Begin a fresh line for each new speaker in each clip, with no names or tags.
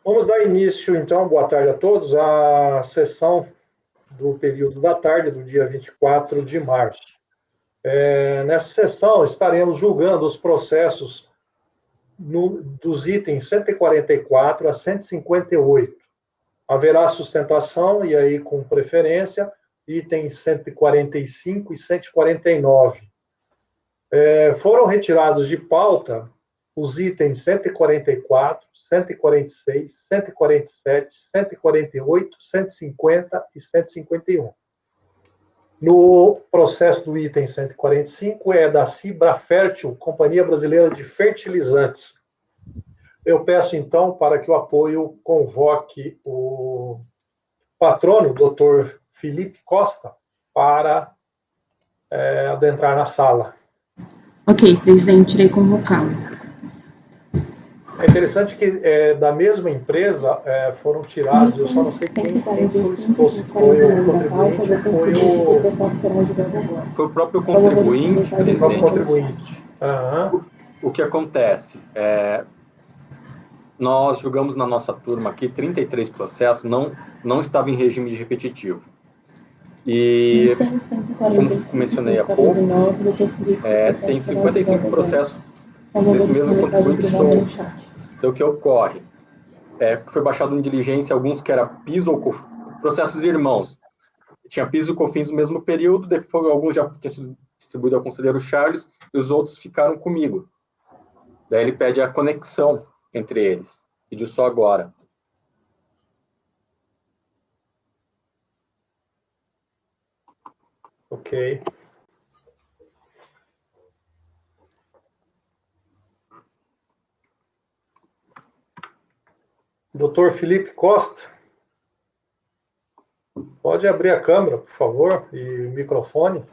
Vamos dar início, então, boa tarde a todos, à sessão do período da tarde do dia 24 de março. Nessa sessão, estaremos julgando os processos dos itens 144 a 158. Haverá sustentação, e aí com preferência, itens 145 e 149. Foram retirados de pauta os itens 144, 146, 147, 148, 150 e 151. No processo do item 145 é da Cibra Fértil, Companhia Brasileira de Fertilizantes. Eu peço, então, para que o apoio convoque o patrono, doutor Felipe Costa, para adentrar na sala.
Ok, presidente, irei convocá-lo.
É interessante que da mesma empresa foram tirados, eu só não sei quem solicitou, se foi o contribuinte ou foi o...
Foi o próprio contribuinte, presidente.
O próprio contribuinte. Uhum.
O que acontece? Nós julgamos na nossa turma aqui 33 processos, não estava em regime de repetitivo. E, como mencionei há pouco, tem 55 processos desse mesmo contribuinte solto. Então, o que ocorre? Foi baixado em diligência alguns que era PIS ou COFINS, processos irmãos. Tinha PIS e COFINS no mesmo período, depois alguns já tinham sido distribuídos ao conselheiro Charles, e os outros ficaram comigo. Daí ele pede a conexão entre eles. Pediu só agora.
Ok. Doutor Felipe Costa, pode abrir a câmera, por favor, e o microfone.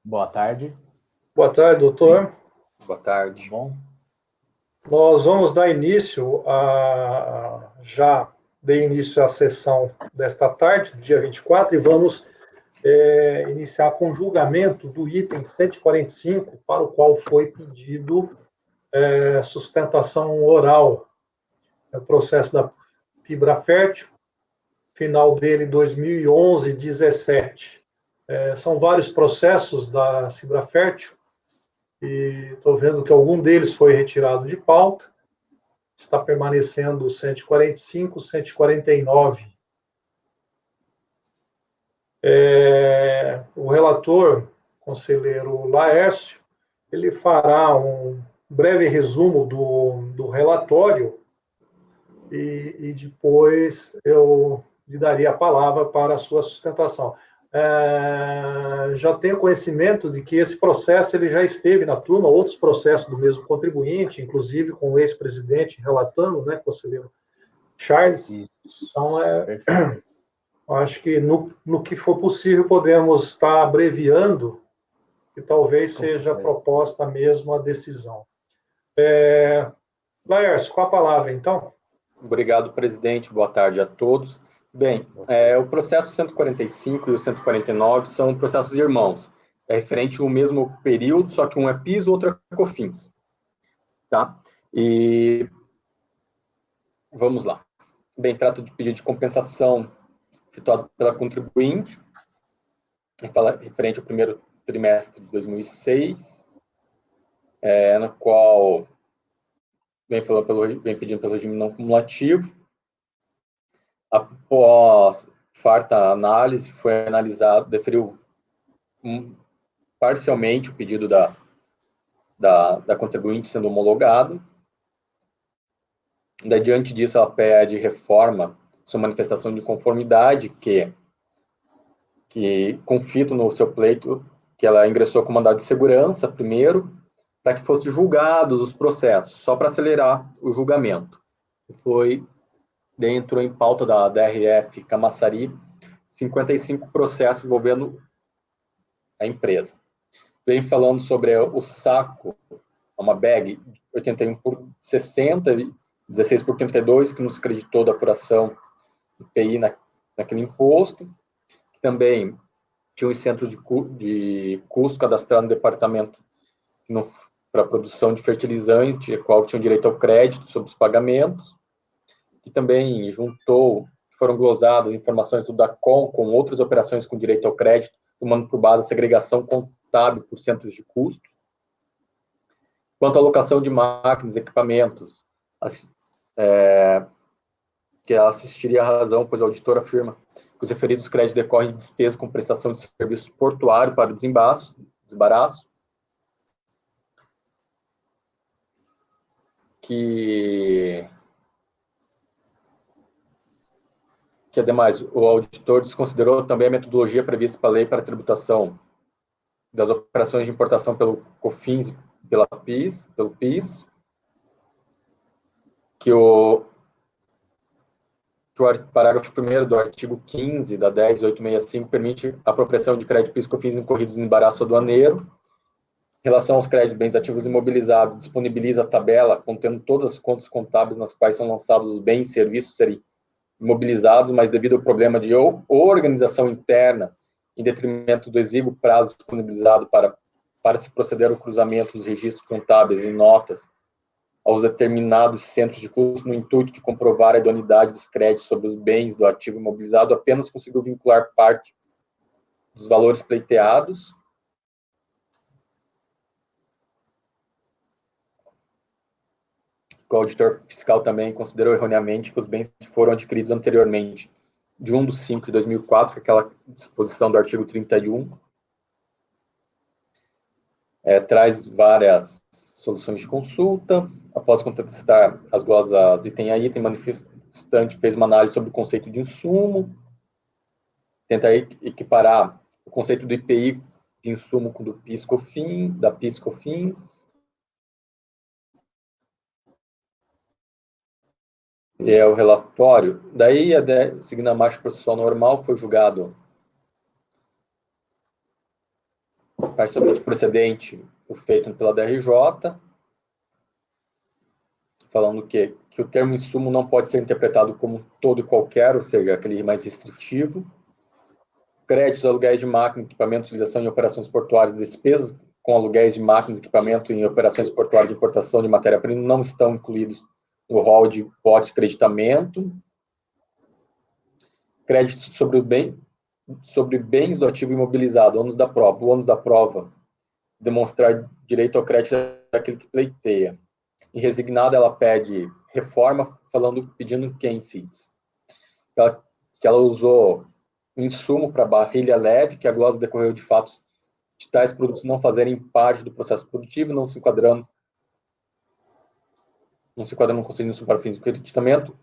Boa tarde.
Boa tarde, doutor.
Boa tarde.
Bom.
Nós vamos dar início já dei início à sessão desta tarde, dia 24, e vamos iniciar com o julgamento do item 145, para o qual foi pedido sustentação oral. É o processo da Fibra Fértil, final dele 2011-17. São vários processos da Fibra Fértil, e estou vendo que algum deles foi retirado de pauta. Está permanecendo 145, 149. O relator, conselheiro Laércio, ele fará um breve resumo do relatório e depois eu lhe daria a palavra para a sua sustentação. Já tenho conhecimento de que esse processo ele já esteve na turma, outros processos do mesmo contribuinte, inclusive com o ex-presidente relatando, né, conselheiro Charles.
Isso.
Então, acho que no que for possível podemos estar abreviando, e talvez seja proposta mesmo a decisão. Laércio, com a palavra, então.
Obrigado, presidente. Boa tarde a todos. Bem, o processo 145 e o 149 são processos irmãos. É referente ao mesmo período, só que um é PIS e o outro é COFINS. Tá? E vamos lá. Bem, trata de pedido de compensação efetuado pela contribuinte, referente ao primeiro trimestre de 2006, no qual vem pedindo pelo regime não cumulativo. Após farta análise, foi analisado, deferiu parcialmente o pedido da contribuinte sendo homologado. Daí, diante disso, ela pede reforma, sua manifestação de conformidade, que confito no seu pleito, que ela ingressou com mandado de segurança primeiro, para que fossem julgados os processos, só para acelerar o julgamento. Entrou em pauta da DRF Camaçari 55 processos envolvendo a empresa. Vem falando sobre o saco, uma bag 81 por 60, 16 por 32, que nos creditou da apuração do IPI naquele imposto. Também tinha um centro de custo cadastrado no departamento para a produção de fertilizante, a qual tinham direito ao crédito sobre os pagamentos, que também foram glosadas informações do DACOM com outras operações com direito ao crédito, tomando por base a segregação contábil por centros de custo. Quanto à alocação de máquinas e equipamentos, que ela assistiria à razão, pois o auditor afirma que os referidos créditos decorrem de despesas com prestação de serviço portuário para o desembaraço, que ademais o auditor desconsiderou também a metodologia prevista pela lei para a tributação das operações de importação pelo COFINS e pelo PIS, que o parágrafo 1º do artigo 15 da 10.865 permite a apropriação de crédito PIS/COFINS incorridos em embaraço aduaneiro. Em relação aos créditos bens ativos imobilizados, disponibiliza a tabela contendo todas as contas contábeis nas quais são lançados os bens e serviços serem imobilizados, mas devido ao problema de organização interna, em detrimento do exíguo prazo disponibilizado para se proceder ao cruzamento dos registros contábeis e notas aos determinados centros de custo, no intuito de comprovar a idoneidade dos créditos sobre os bens do ativo imobilizado, apenas conseguiu vincular parte dos valores pleiteados. O auditor fiscal também considerou erroneamente que os bens foram adquiridos anteriormente de 1/5/2004, que é aquela disposição do artigo 31, traz várias soluções de consulta. Após contestar as glosas item a item, manifestante fez uma análise sobre o conceito de insumo, tenta equiparar o conceito do IPI de insumo com o do PIS/COFINS, da PIS/COFINS. O relatório, daí, seguindo a marcha processual normal, foi julgado parcialmente procedente o feito pela DRJ, falando que o termo insumo não pode ser interpretado como todo e qualquer, ou seja, aquele mais restritivo. Créditos, aluguéis de máquina, equipamento, utilização em operações portuárias, despesas com aluguéis de máquinas, equipamento em operações portuárias de importação de matéria-prima não estão incluídos no rol de hipótese de creditamento. Créditos sobre bens do ativo imobilizado, ônus da prova. O ônus da prova, demonstrar direito ao crédito daquele que pleiteia. Em resignada, ela pede reforma, pedindo que incides. Que ela usou um insumo para barrilha leve, que a glosa decorreu de fatos de tais produtos não fazerem parte do processo produtivo, não se enquadrando no conceito de insumo para fins de creditamento.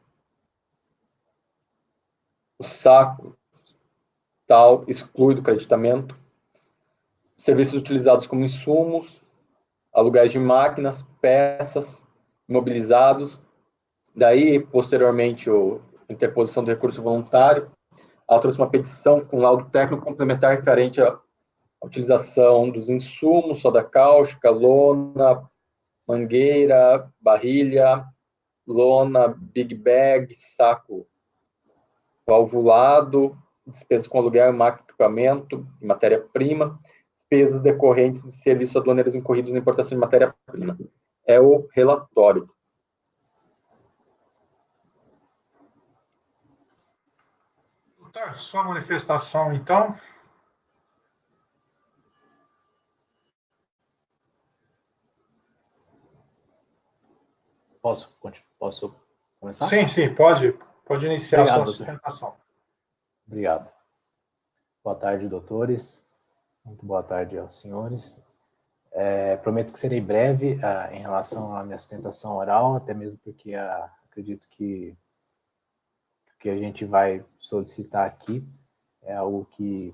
O saco tal exclui do creditamento. Serviços utilizados como insumos, aluguéis de máquinas, peças, imobilizados. Daí, posteriormente, a interposição do recurso voluntário. Ela trouxe uma petição com laudo técnico complementar referente à utilização dos insumos, soda cáustica, lona, mangueira, barrilha, lona, big bag, saco valvulado, despesas com aluguel, máquina, equipamento e matéria-prima, despesas decorrentes de serviços aduaneiros incorridos na importação de matéria-prima. É o relatório.
Doutor, sua manifestação, então.
Posso começar?
Sim, pode iniciar a sua sustentação.
Obrigado. Boa tarde, doutores. Muito boa tarde aos senhores. Prometo que serei breve em relação à minha sustentação oral, até mesmo porque acredito que o que a gente vai solicitar aqui é algo que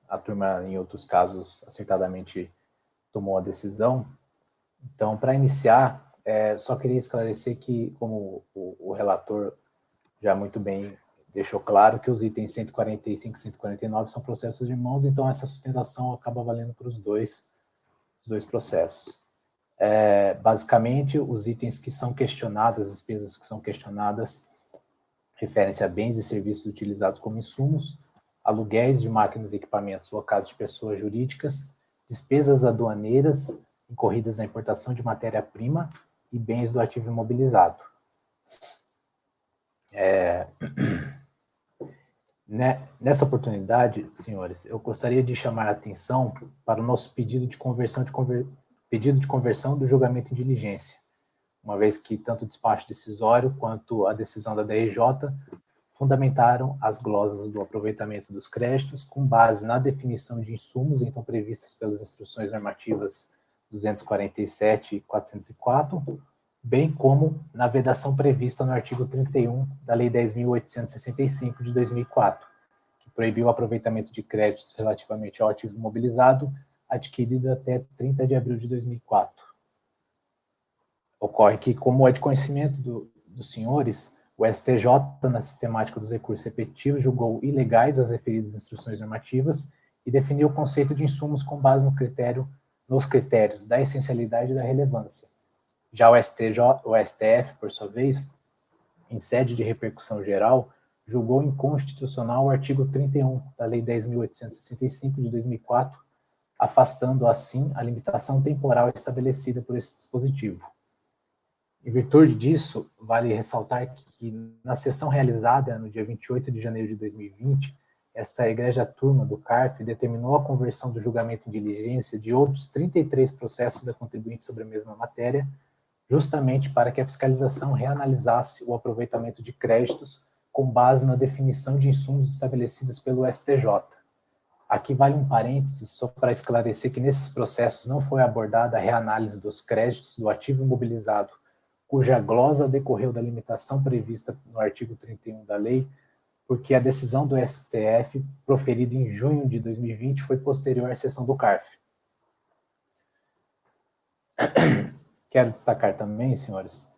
a turma, em outros casos, acertadamente tomou a decisão. Então, para iniciar, só queria esclarecer que, como o relator já muito bem deixou claro, que os itens 145 e 149 são processos de irmãos, então essa sustentação acaba valendo para os dois processos. Basicamente, os itens que são questionados, as despesas que são questionadas, referem-se a bens e serviços utilizados como insumos, aluguéis de máquinas e equipamentos locados de pessoas jurídicas, despesas aduaneiras, incorridas na importação de matéria-prima e bens do ativo imobilizado. Nessa oportunidade, senhores, eu gostaria de chamar a atenção para o nosso pedido de conversão do julgamento em diligência, uma vez que tanto o despacho decisório quanto a decisão da DRJ fundamentaram as glosas do aproveitamento dos créditos com base na definição de insumos, então previstas pelas instruções normativas 247 e 404, bem como na vedação prevista no artigo 31 da Lei 10.865 de 2004, que proibiu o aproveitamento de créditos relativamente ao ativo imobilizado adquirido até 30 de abril de 2004. Ocorre que, como é de conhecimento dos senhores, o STJ, na sistemática dos recursos repetitivos, julgou ilegais as referidas instruções normativas e definiu o conceito de insumos com base nos critérios da essencialidade e da relevância. Já o STF, por sua vez, em sede de repercussão geral, julgou inconstitucional o artigo 31 da Lei 10.865 de 2004, afastando assim a limitação temporal estabelecida por esse dispositivo. Em virtude disso, vale ressaltar que na sessão realizada no dia 28 de janeiro de 2020, esta egrégia turma do CARF determinou a conversão do julgamento em diligência de outros 33 processos da contribuinte sobre a mesma matéria, justamente para que a fiscalização reanalisasse o aproveitamento de créditos com base na definição de insumos estabelecidas pelo STJ. Aqui vale um parênteses só para esclarecer que nesses processos não foi abordada a reanálise dos créditos do ativo imobilizado, cuja glosa decorreu da limitação prevista no artigo 31 da lei, porque a decisão do STF, proferida em junho de 2020, foi posterior à sessão do CARF. Quero destacar também, senhores,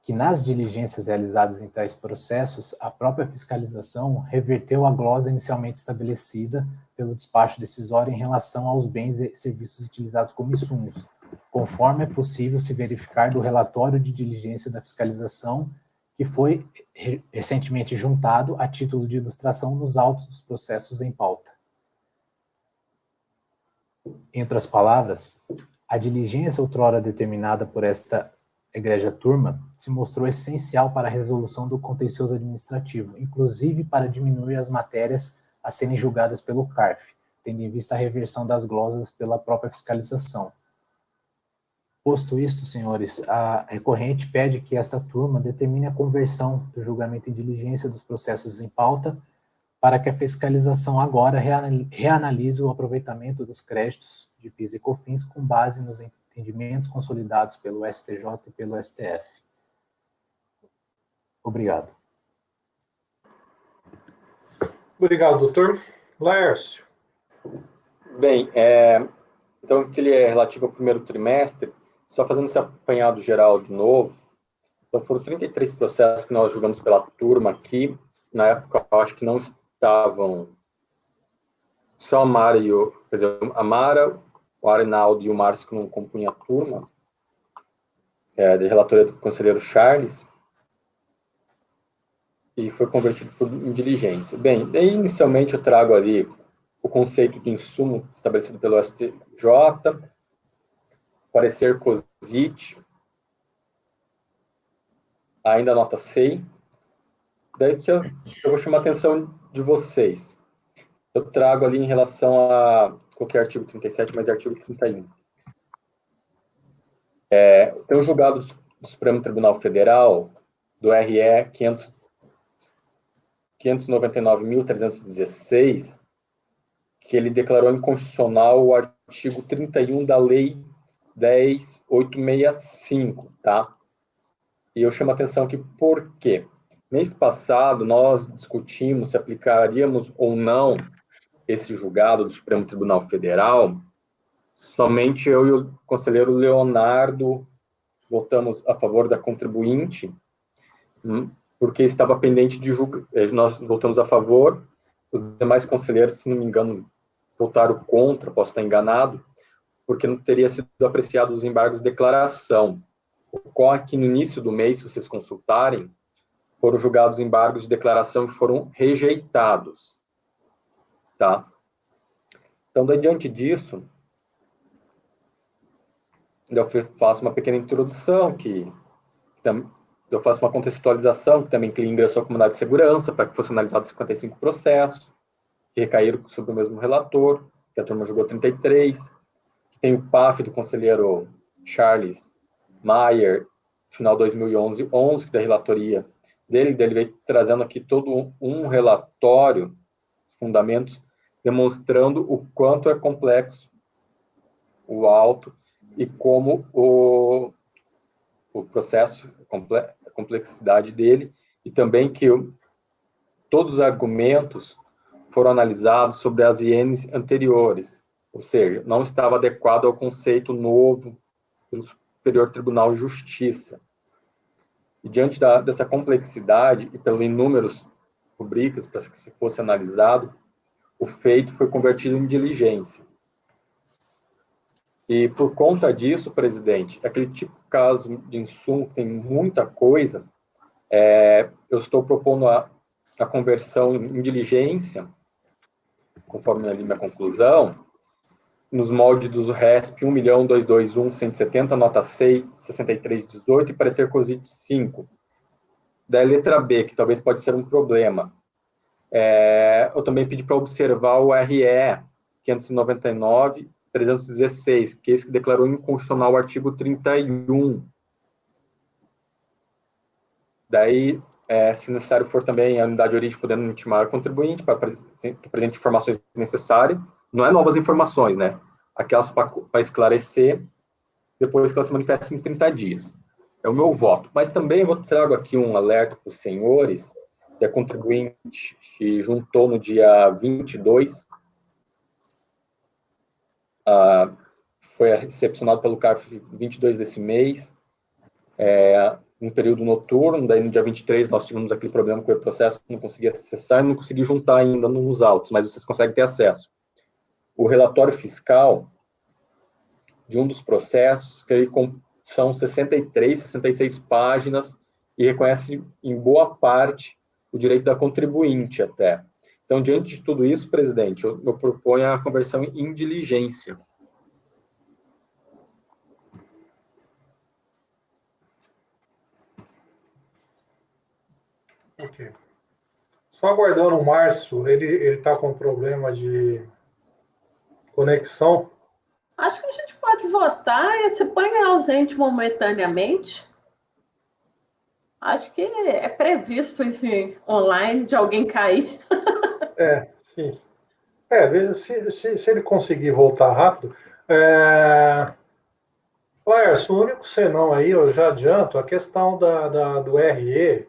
que nas diligências realizadas em tais processos, a própria fiscalização reverteu a glosa inicialmente estabelecida pelo despacho decisório em relação aos bens e serviços utilizados como insumos, conforme é possível se verificar do relatório de diligência da fiscalização, que foi recentemente juntado a título de ilustração nos autos dos processos em pauta. Em outras palavras, a diligência outrora determinada por esta egrégia turma se mostrou essencial para a resolução do contencioso administrativo, inclusive para diminuir as matérias a serem julgadas pelo CARF, tendo em vista a reversão das glosas pela própria fiscalização. Posto isto, senhores, a recorrente pede que esta turma determine a conversão do julgamento em diligência dos processos em pauta para que a fiscalização agora reanalise o aproveitamento dos créditos de PIS e COFINS com base nos entendimentos consolidados pelo STJ e pelo STF. Obrigado.
Obrigado, doutor. Laércio.
Bem, então, aquele é relativo ao primeiro trimestre, só fazendo esse apanhado geral de novo. Então, foram 33 processos que nós julgamos pela turma aqui. Na época, eu acho que não estavam só a Mara e a Mara, o Arnaldo e o Márcio que não compunham a turma, de relatoria do conselheiro Charles, e foi convertido em diligência. Bem, daí, inicialmente, eu trago ali o conceito de insumo estabelecido pelo STJ, parecer COSIT, ainda nota 6. Daí que eu vou chamar a atenção de vocês. Eu trago ali em relação a qualquer artigo 37, mas é artigo 31. Tem um julgado do Supremo Tribunal Federal, do RE 599.316, que ele declarou inconstitucional o artigo 31 da Lei 10.865, tá? E eu chamo a atenção aqui por quê? Mês passado, nós discutimos se aplicaríamos ou não esse julgado do Supremo Tribunal Federal. Somente eu e o conselheiro Leonardo votamos a favor da contribuinte, porque estava pendente de julgamento. Nós votamos a favor, os demais conselheiros, se não me engano, votaram contra, posso estar enganado, porque não teria sido apreciado os embargos de declaração. Ocorre que no início do mês, se vocês consultarem, foram julgados embargos de declaração que foram rejeitados. Tá? Então, diante disso, eu faço uma pequena introdução, eu faço uma contextualização, que também ingressou a comunidade de segurança, para que fosse analisado 55 processos, que recaíram sobre o mesmo relator, que a turma julgou 33, que tem o PAF do conselheiro Charles Maier, final 2011, que da relatoria dele veio trazendo aqui todo um relatório, fundamentos, demonstrando o quanto é complexo o auto e como o processo, a complexidade dele, e também que todos os argumentos foram analisados sobre as INs anteriores, ou seja, não estava adequado ao conceito novo do Superior Tribunal de Justiça. E diante dessa complexidade e pelos inúmeros rubricas para que se fosse analisado, o feito foi convertido em diligência. E por conta disso, presidente, aquele tipo de caso de insumo tem muita coisa, eu estou propondo a conversão em diligência, conforme ali minha conclusão, nos moldes do RESP 1.221.170, nota 6, 6318 e parecer COSIT 5. Da letra B, que talvez pode ser um problema, eu também pedi para observar o RE 599.316, que é esse que declarou inconstitucional o artigo 31. Daí, se necessário for também a unidade de origem podendo intimar o contribuinte para que apresente informações necessárias, não é novas informações, né? Aquelas para esclarecer, depois que elas se manifestem em 30 dias. É o meu voto. Mas também eu trago aqui um alerta para os senhores, que a contribuinte juntou no dia 22, foi recepcionado pelo CARF 22 desse mês, um período noturno, daí no dia 23 nós tivemos aquele problema com o processo, não consegui acessar e não consegui juntar ainda nos autos, mas vocês conseguem ter acesso. O relatório fiscal de um dos processos, que são 63, 66 páginas, e reconhece em boa parte o direito da contribuinte até. Então, diante de tudo isso, presidente, eu proponho a conversão em diligência.
Ok. Só aguardando o Márcio, ele está com problema de conexão.
Acho que a gente pode votar e você põe ausente momentaneamente. Acho que é previsto esse online de alguém cair.
Sim. Se ele conseguir voltar rápido. Laércio, o único senão aí, eu já adianto, a questão do RE,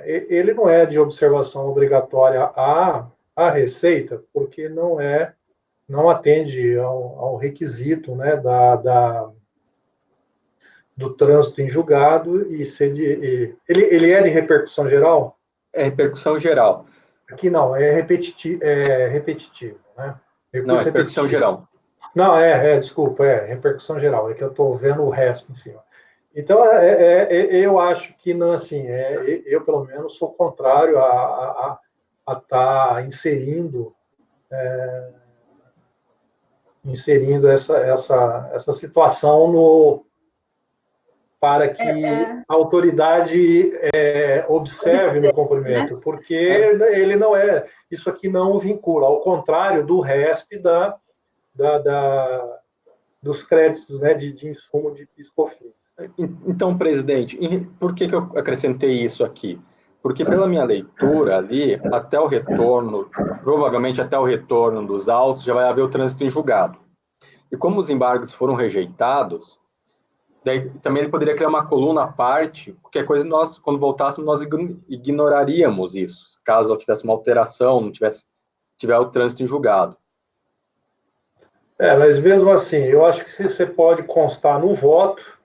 ele não é de observação obrigatória à Receita, porque não atende ao requisito, né, do trânsito em julgado e ele é de repercussão geral?
É repercussão geral.
Aqui não, é repetitivo, né?
Não, é repercussão geral.
Não, desculpa, repercussão geral, é que eu estou vendo o resto em cima. Então, eu acho que, não, assim, eu, pelo menos, sou contrário a estar inserindo essa situação para que a autoridade observe no cumprimento, né? Porque ele não isso aqui não o vincula, ao contrário do RESP dos créditos, né, de insumo de PIS/COFINS.
Então, presidente, por que eu acrescentei isso aqui? Porque pela minha leitura ali, até o retorno, provavelmente até o retorno dos autos, já vai haver o trânsito em julgado. E como os embargos foram rejeitados, daí também ele poderia criar uma coluna à parte, qualquer coisa nós, quando voltássemos, nós ignoraríamos isso, caso tivesse uma alteração, não tiver o trânsito em julgado.
Mas mesmo assim, eu acho que você pode constar no voto,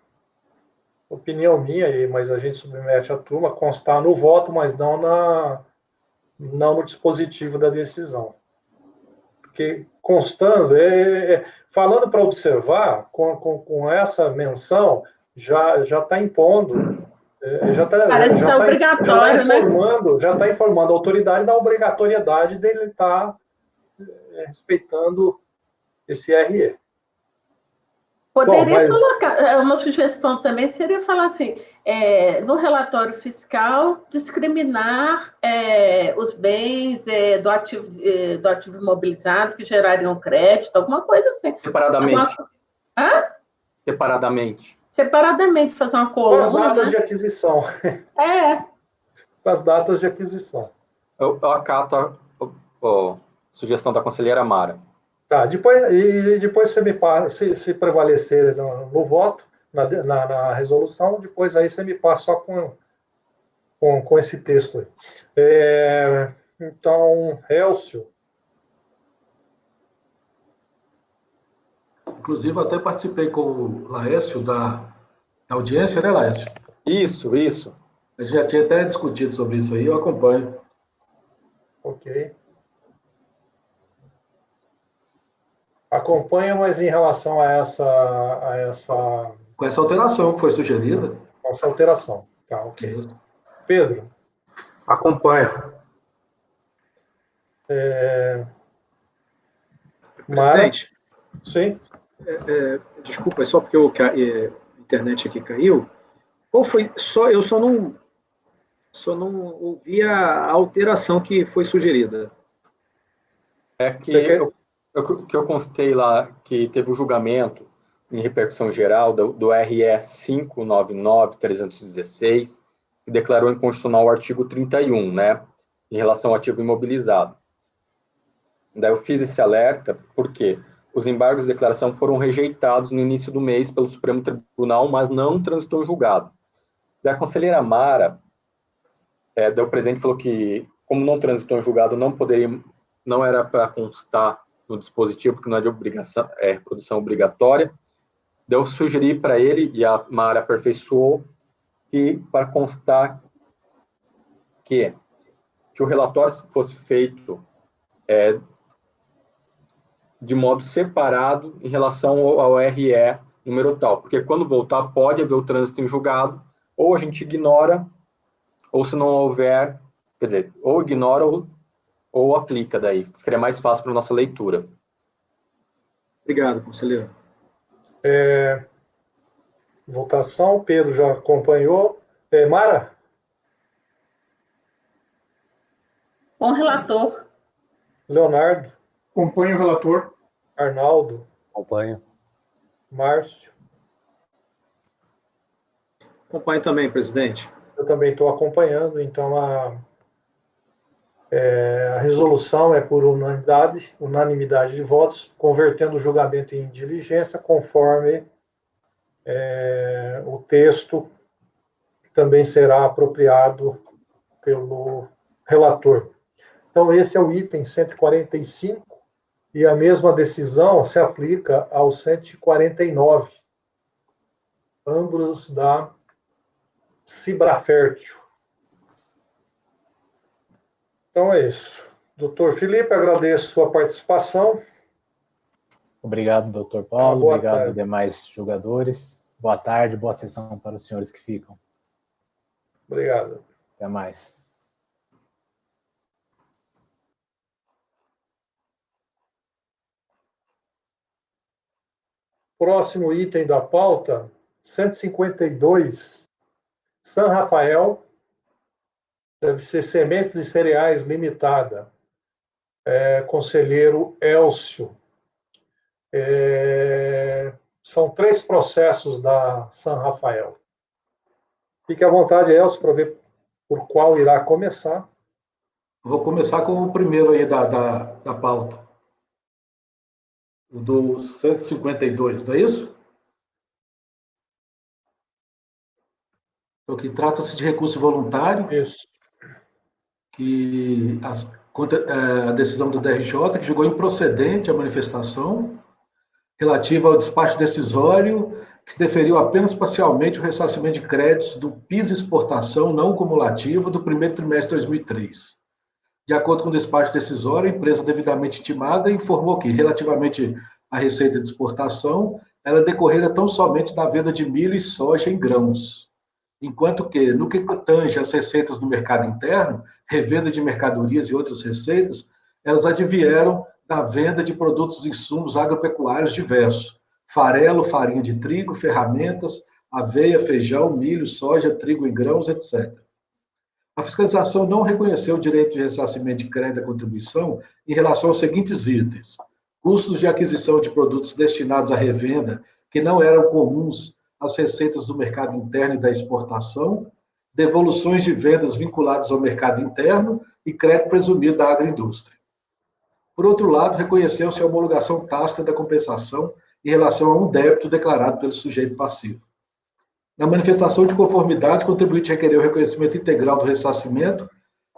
opinião minha, mas a gente submete à turma, constar no voto, mas não no dispositivo da decisão. Porque constando, falando para observar, com essa menção, já está impondo, já está
obrigatório, né?
Já está informando a autoridade da obrigatoriedade dele estar respeitando esse RE.
Poderia
mas
colocar, uma sugestão também seria falar assim, no relatório fiscal, discriminar os bens do ativo imobilizado que gerariam crédito, alguma coisa assim.
Separadamente.
Hã?
Separadamente.
Separadamente, fazer uma
com as
coluna,
datas
né?
de aquisição. Com as datas de aquisição.
Eu acato a sugestão da conselheira Mara.
Tá, depois você me passa, se prevalecer no voto, na resolução, depois aí você me passa só com esse texto aí. Então, Elcio.
Inclusive, até participei com o Laércio da audiência, né, Laércio?
Isso, isso.
A gente já tinha até discutido sobre isso aí, eu acompanho.
Ok. Acompanha, mas em relação a essa
Com essa alteração que foi sugerida.
alteração. Tá, ok.
Isso.
Pedro.
Acompanho.
Mara.
Presidente,
Sim.
desculpa, é só porque a internet aqui caiu. Qual foi? Eu só não ouvi a alteração que foi sugerida.
É que eu constei lá que teve o julgamento em repercussão geral do RE 599-316, que declarou inconstitucional o artigo 31, né, em relação ao ativo imobilizado. Daí eu fiz esse alerta porque os embargos de declaração foram rejeitados no início do mês pelo Supremo Tribunal, mas não transitou em julgado. Daí a conselheira Mara deu presente e falou que, como não transitou em julgado, não era para constar no dispositivo, porque não é de obrigação, é produção obrigatória. Daí eu sugeri para ele, e a Mara aperfeiçoou, que para constar que o relatório fosse feito de modo separado em relação ao RE número tal, porque quando voltar pode haver o trânsito em julgado, ou a gente ignora, ou se não houver, quer dizer, ou ignora ou aplica daí, ficaria mais fácil para a nossa leitura.
Obrigado, conselheiro.
Votação, Pedro já acompanhou. Mara?
Com o relator.
Leonardo?
Acompanho o relator.
Arnaldo?
Acompanho.
Márcio?
Acompanho também, presidente.
Eu também estou acompanhando, então a resolução é por unanimidade de votos, convertendo o julgamento em diligência, conforme o texto que também será apropriado pelo relator. Então, esse é o item 145, e a mesma decisão se aplica ao 149, ambos da Cibrafértil. Então é isso. Doutor Felipe, agradeço sua participação.
Obrigado, doutor Paulo.
Boa
Obrigado
tarde.
aos demais jogadores. Boa tarde, boa sessão para os senhores que ficam.
Obrigado.
Até mais.
Próximo item da pauta, 152, San Rafael, deve ser Sementes e Cereais Limitada. Conselheiro Elcio. São 3 processos da San Rafael. Fique à vontade, Elcio, para ver por qual irá começar.
Vou começar com o primeiro aí da pauta. O do 152, não é isso? O que trata-se de recurso voluntário.
Isso.
Que a decisão do DRJ, que julgou improcedente a manifestação relativa ao despacho decisório, que se deferiu apenas parcialmente o ressarcimento de créditos do PIS exportação não cumulativo do primeiro trimestre de 2003. De acordo com o despacho decisório, a empresa devidamente intimada informou que, relativamente à receita de exportação, ela decorrera tão somente da venda de milho e soja em grãos, enquanto que, no que tange às receitas do mercado interno, revenda de mercadorias e outras receitas, elas advieram da venda de produtos e insumos agropecuários diversos, farelo, farinha de trigo, ferramentas, aveia, feijão, milho, soja, trigo em grãos, etc. A fiscalização não reconheceu o direito de ressarcimento de crédito à contribuição em relação aos seguintes itens: custos de aquisição de produtos destinados à revenda que não eram comuns às receitas do mercado interno e da exportação, devoluções de vendas vinculadas ao mercado interno e crédito presumido da agroindústria. Por outro lado, reconheceu-se a homologação tácita da compensação em relação a um débito declarado pelo sujeito passivo. Na manifestação de conformidade, o contribuinte requereu o reconhecimento integral do ressarcimento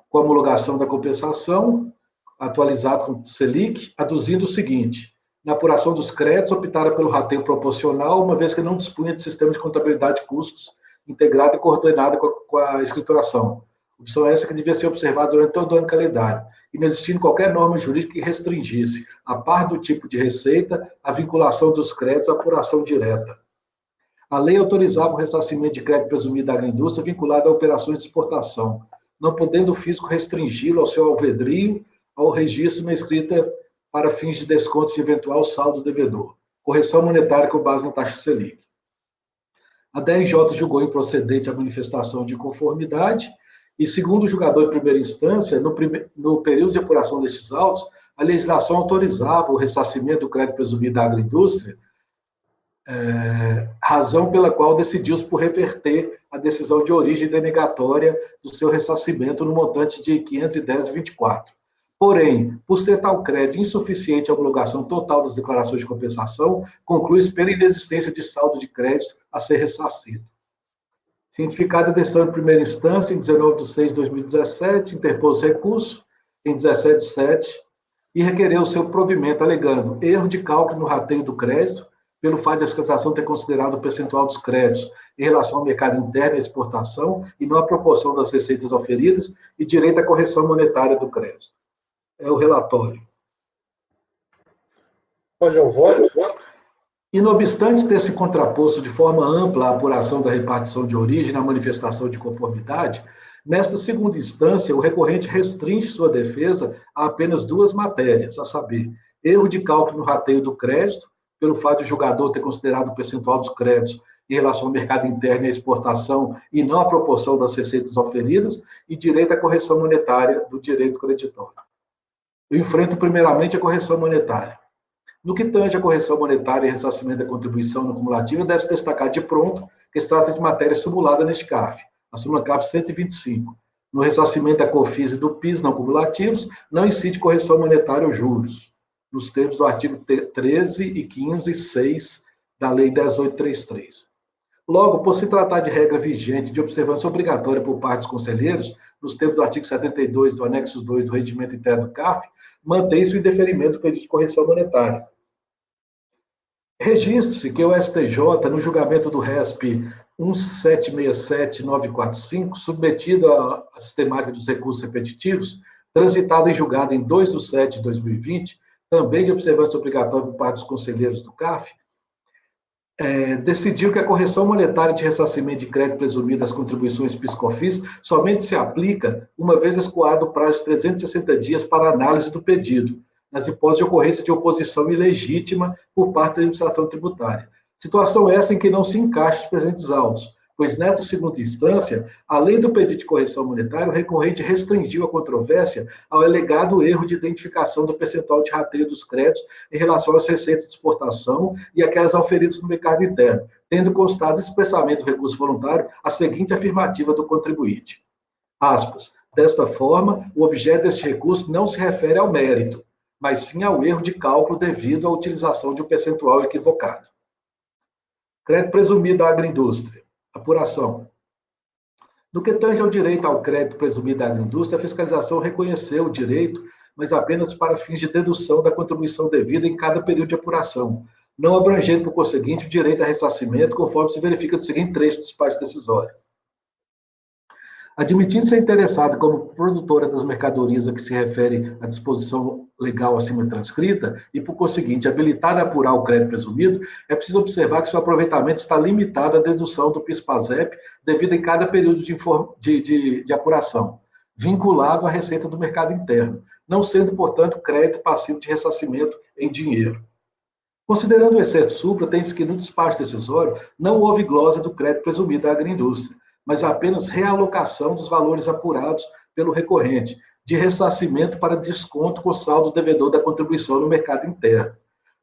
com a homologação da compensação, atualizado com Selic, aduzindo o seguinte: na apuração dos créditos, optaram pelo rateio proporcional, uma vez que não dispunha de sistema de contabilidade de custos integrado e coordenado com a escrituração. Opção essa que devia ser observada durante todo o ano calendário, inexistindo qualquer norma jurídica que restringisse, a par do tipo de receita, a vinculação dos créditos à apuração direta. A lei autorizava o ressarcimento de crédito presumido da agroindústria vinculado a operações de exportação, não podendo o fisco restringi-lo ao seu alvedrio, ao registro na escrita para fins de desconto de eventual saldo devedor, correção monetária com base na taxa Selic. A DRJ julgou improcedente a manifestação de conformidade e, segundo o julgador de primeira instância, no período de apuração destes autos, a legislação autorizava o ressarcimento do crédito presumido da agroindústria, razão pela qual decidiu-se por reverter a decisão de origem denegatória do seu ressarcimento no montante de 510,24. Porém, por ser tal crédito insuficiente à homologação total das declarações de compensação, conclui-se pela inexistência de saldo de crédito a ser ressarcido. Cientificada a decisão de primeira instância, em 19 de 6 de 2017, interpôs recurso em 17 de 7 e requereu o seu provimento, alegando erro de cálculo no rateio do crédito, pelo fato de a fiscalização ter considerado o percentual dos créditos em relação ao mercado interno e à exportação e não a proporção das receitas auferidas, e direito à correção monetária do crédito. É o relatório.
Hoje eu voto.
E, não obstante ter se contraposto de forma ampla à apuração da repartição de origem na manifestação de conformidade, nesta segunda instância, o recorrente restringe sua defesa a apenas duas matérias, a saber, erro de cálculo no rateio do crédito, pelo fato de o julgador ter considerado o percentual dos créditos em relação ao mercado interno e à exportação e não a proporção das receitas auferidas, e direito à correção monetária do direito creditório. Eu enfrento primeiramente a correção monetária. No que tange a correção monetária e ressarcimento da contribuição no cumulativo, deve-se destacar de pronto que se trata de matéria simulada neste CAF, a súmula CAF 125. No ressarcimento da COFINS e do PIS não cumulativos, não incide correção monetária ou juros, nos termos do artigo 13 e 15, 6 da Lei 10.833. Logo, por se tratar de regra vigente de observância obrigatória por parte dos conselheiros, nos termos do artigo 72 do anexo 2 do Regimento Interno do CAF, mantém-se o indeferimento do pedido de correção monetária. Registre-se que o STJ, no julgamento do RESP 1767945, submetido à sistemática dos recursos repetitivos, transitado em julgado em 2 de 7 de 2020, também de observância obrigatória por parte dos conselheiros do CAF, decidiu que a correção monetária de ressarcimento de crédito presumido das contribuições PIS/COFINS somente se aplica uma vez escoado o prazo de 360 dias para análise do pedido, nas hipóteses de ocorrência de oposição ilegítima por parte da administração tributária. Situação essa em que não se encaixa os presentes autos, pois nesta segunda instância, além do pedido de correção monetária, o recorrente restringiu a controvérsia ao alegado erro de identificação do percentual de rateio dos créditos em relação às receitas de exportação e aquelas auferidas no mercado interno, tendo constado expressamente o recurso voluntário a seguinte afirmativa do contribuinte. Aspas. Desta forma, o objeto deste recurso não se refere ao mérito, mas sim ao erro de cálculo devido à utilização de um percentual equivocado. Crédito presumido da agroindústria. Apuração. No que tange ao direito ao crédito presumido da agroindústria, a fiscalização reconheceu o direito, mas apenas para fins de dedução da contribuição devida em cada período de apuração, não abrangendo, por conseguinte, o direito a ressarcimento, conforme se verifica no seguinte trecho do despacho decisório. Admitindo-se interessado como produtora das mercadorias a que se refere a disposição legal acima transcrita e, por conseguinte, habilitada a apurar o crédito presumido, é preciso observar que seu aproveitamento está limitado à dedução do PIS/PASEP devido em cada período de apuração, vinculado à receita do mercado interno, não sendo, portanto, crédito passivo de ressarcimento em dinheiro. Considerando o excesso supra, tem-se que no despacho decisório não houve glosa do crédito presumido da agroindústria, mas apenas realocação dos valores apurados pelo recorrente, de ressarcimento para desconto com saldo devedor da contribuição no mercado interno.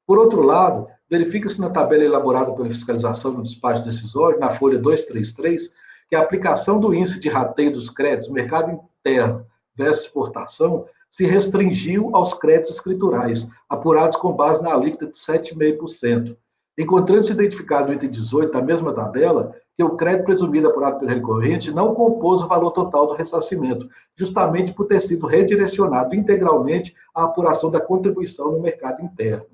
Por outro lado, verifica-se na tabela elaborada pela fiscalização do despacho decisório, na folha 233, que a aplicação do índice de rateio dos créditos no mercado interno versus exportação se restringiu aos créditos escriturais, apurados com base na alíquota de 7,5%. Encontrando-se identificado no item 18 da mesma tabela, que o crédito presumido apurado pelo recorrente não compôs o valor total do ressarcimento, justamente por ter sido redirecionado integralmente à apuração da contribuição no mercado interno.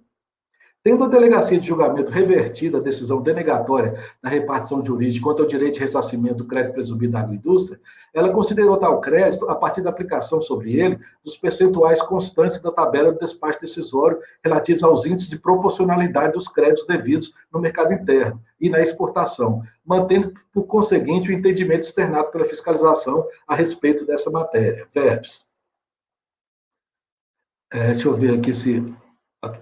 Tendo a delegacia de julgamento revertido a decisão denegatória da repartição de origem quanto ao direito de ressarcimento do crédito presumido da agroindústria, ela considerou tal crédito a partir da aplicação sobre ele dos percentuais constantes da tabela do despacho decisório relativos aos índices de proporcionalidade dos créditos devidos no mercado interno e na exportação, mantendo, por conseguinte, o entendimento externado pela fiscalização a respeito dessa matéria. Verbs. Deixa eu ver aqui se...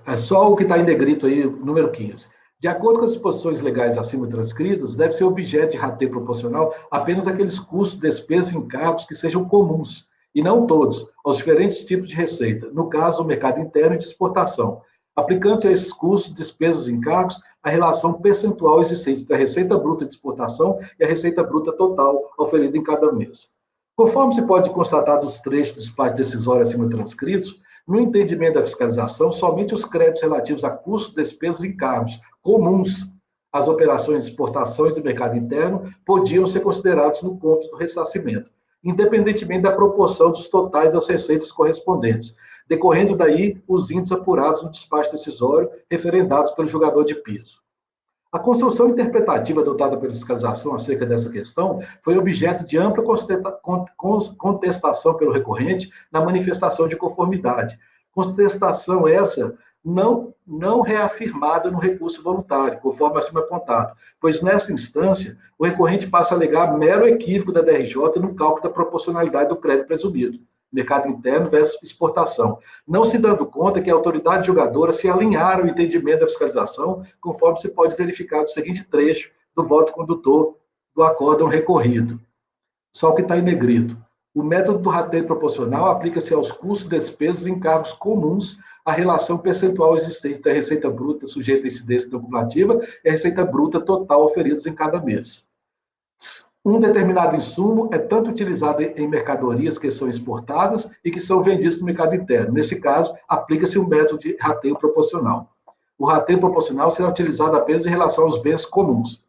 É só o que está em negrito aí, número 15. De acordo com as disposições legais acima transcritas, deve ser objeto de rateio proporcional apenas aqueles custos, despesas e encargos que sejam comuns, e não todos, aos diferentes tipos de receita, no caso, do mercado interno e de exportação, aplicando-se a esses custos, despesas e encargos a relação percentual existente entre a receita bruta de exportação e a receita bruta total oferida em cada mês. Conforme se pode constatar dos trechos do despacho decisório acima transcritos, no entendimento da fiscalização, somente os créditos relativos a custos, despesas e encargos comuns às operações de exportação e do mercado interno podiam ser considerados no cômputo do ressarcimento, independentemente da proporção dos totais das receitas correspondentes, decorrendo daí os índices apurados no despacho decisório referendados pelo julgador de piso. A construção interpretativa adotada pela fiscalização acerca dessa questão foi objeto de ampla contestação pelo recorrente na manifestação de conformidade. Contestação essa não reafirmada no recurso voluntário, conforme acima apontado, pois nessa instância o recorrente passa a alegar mero equívoco da DRJ no cálculo da proporcionalidade do crédito presumido, mercado interno versus exportação, não se dando conta que a autoridade julgadora se alinharam ao entendimento da fiscalização, conforme se pode verificar no seguinte trecho do voto condutor do acórdão recorrido. Só o que está em negrito. O método do rateio proporcional aplica-se aos custos, despesas e encargos comuns à relação percentual existente da receita bruta sujeita à incidência cumulativa e a receita bruta total oferidas em cada mês. Um determinado insumo é tanto utilizado em mercadorias que são exportadas e que são vendidas no mercado interno. Nesse caso, aplica-se um método de rateio proporcional. O rateio proporcional será utilizado apenas em relação aos bens comuns.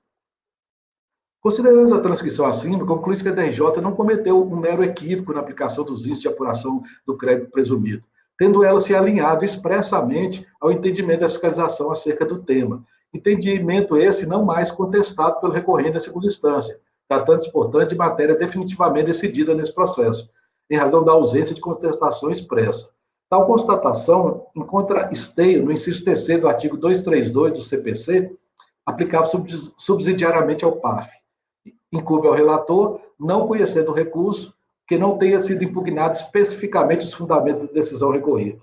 Considerando a transcrição acima, conclui-se que a DRJ não cometeu um mero equívoco na aplicação dos índices de apuração do crédito presumido, tendo ela se alinhado expressamente ao entendimento da fiscalização acerca do tema. Entendimento esse não mais contestado pelo recorrente na segunda instância, tratando-se, portanto, de matéria definitivamente decidida nesse processo, em razão da ausência de contestação expressa. Tal constatação encontra esteio no inciso 3º do artigo 232 do CPC, aplicável subsidiariamente ao PAF. Incumbe ao relator não conhecendo o recurso que não tenha sido impugnado especificamente os fundamentos da decisão recorrida.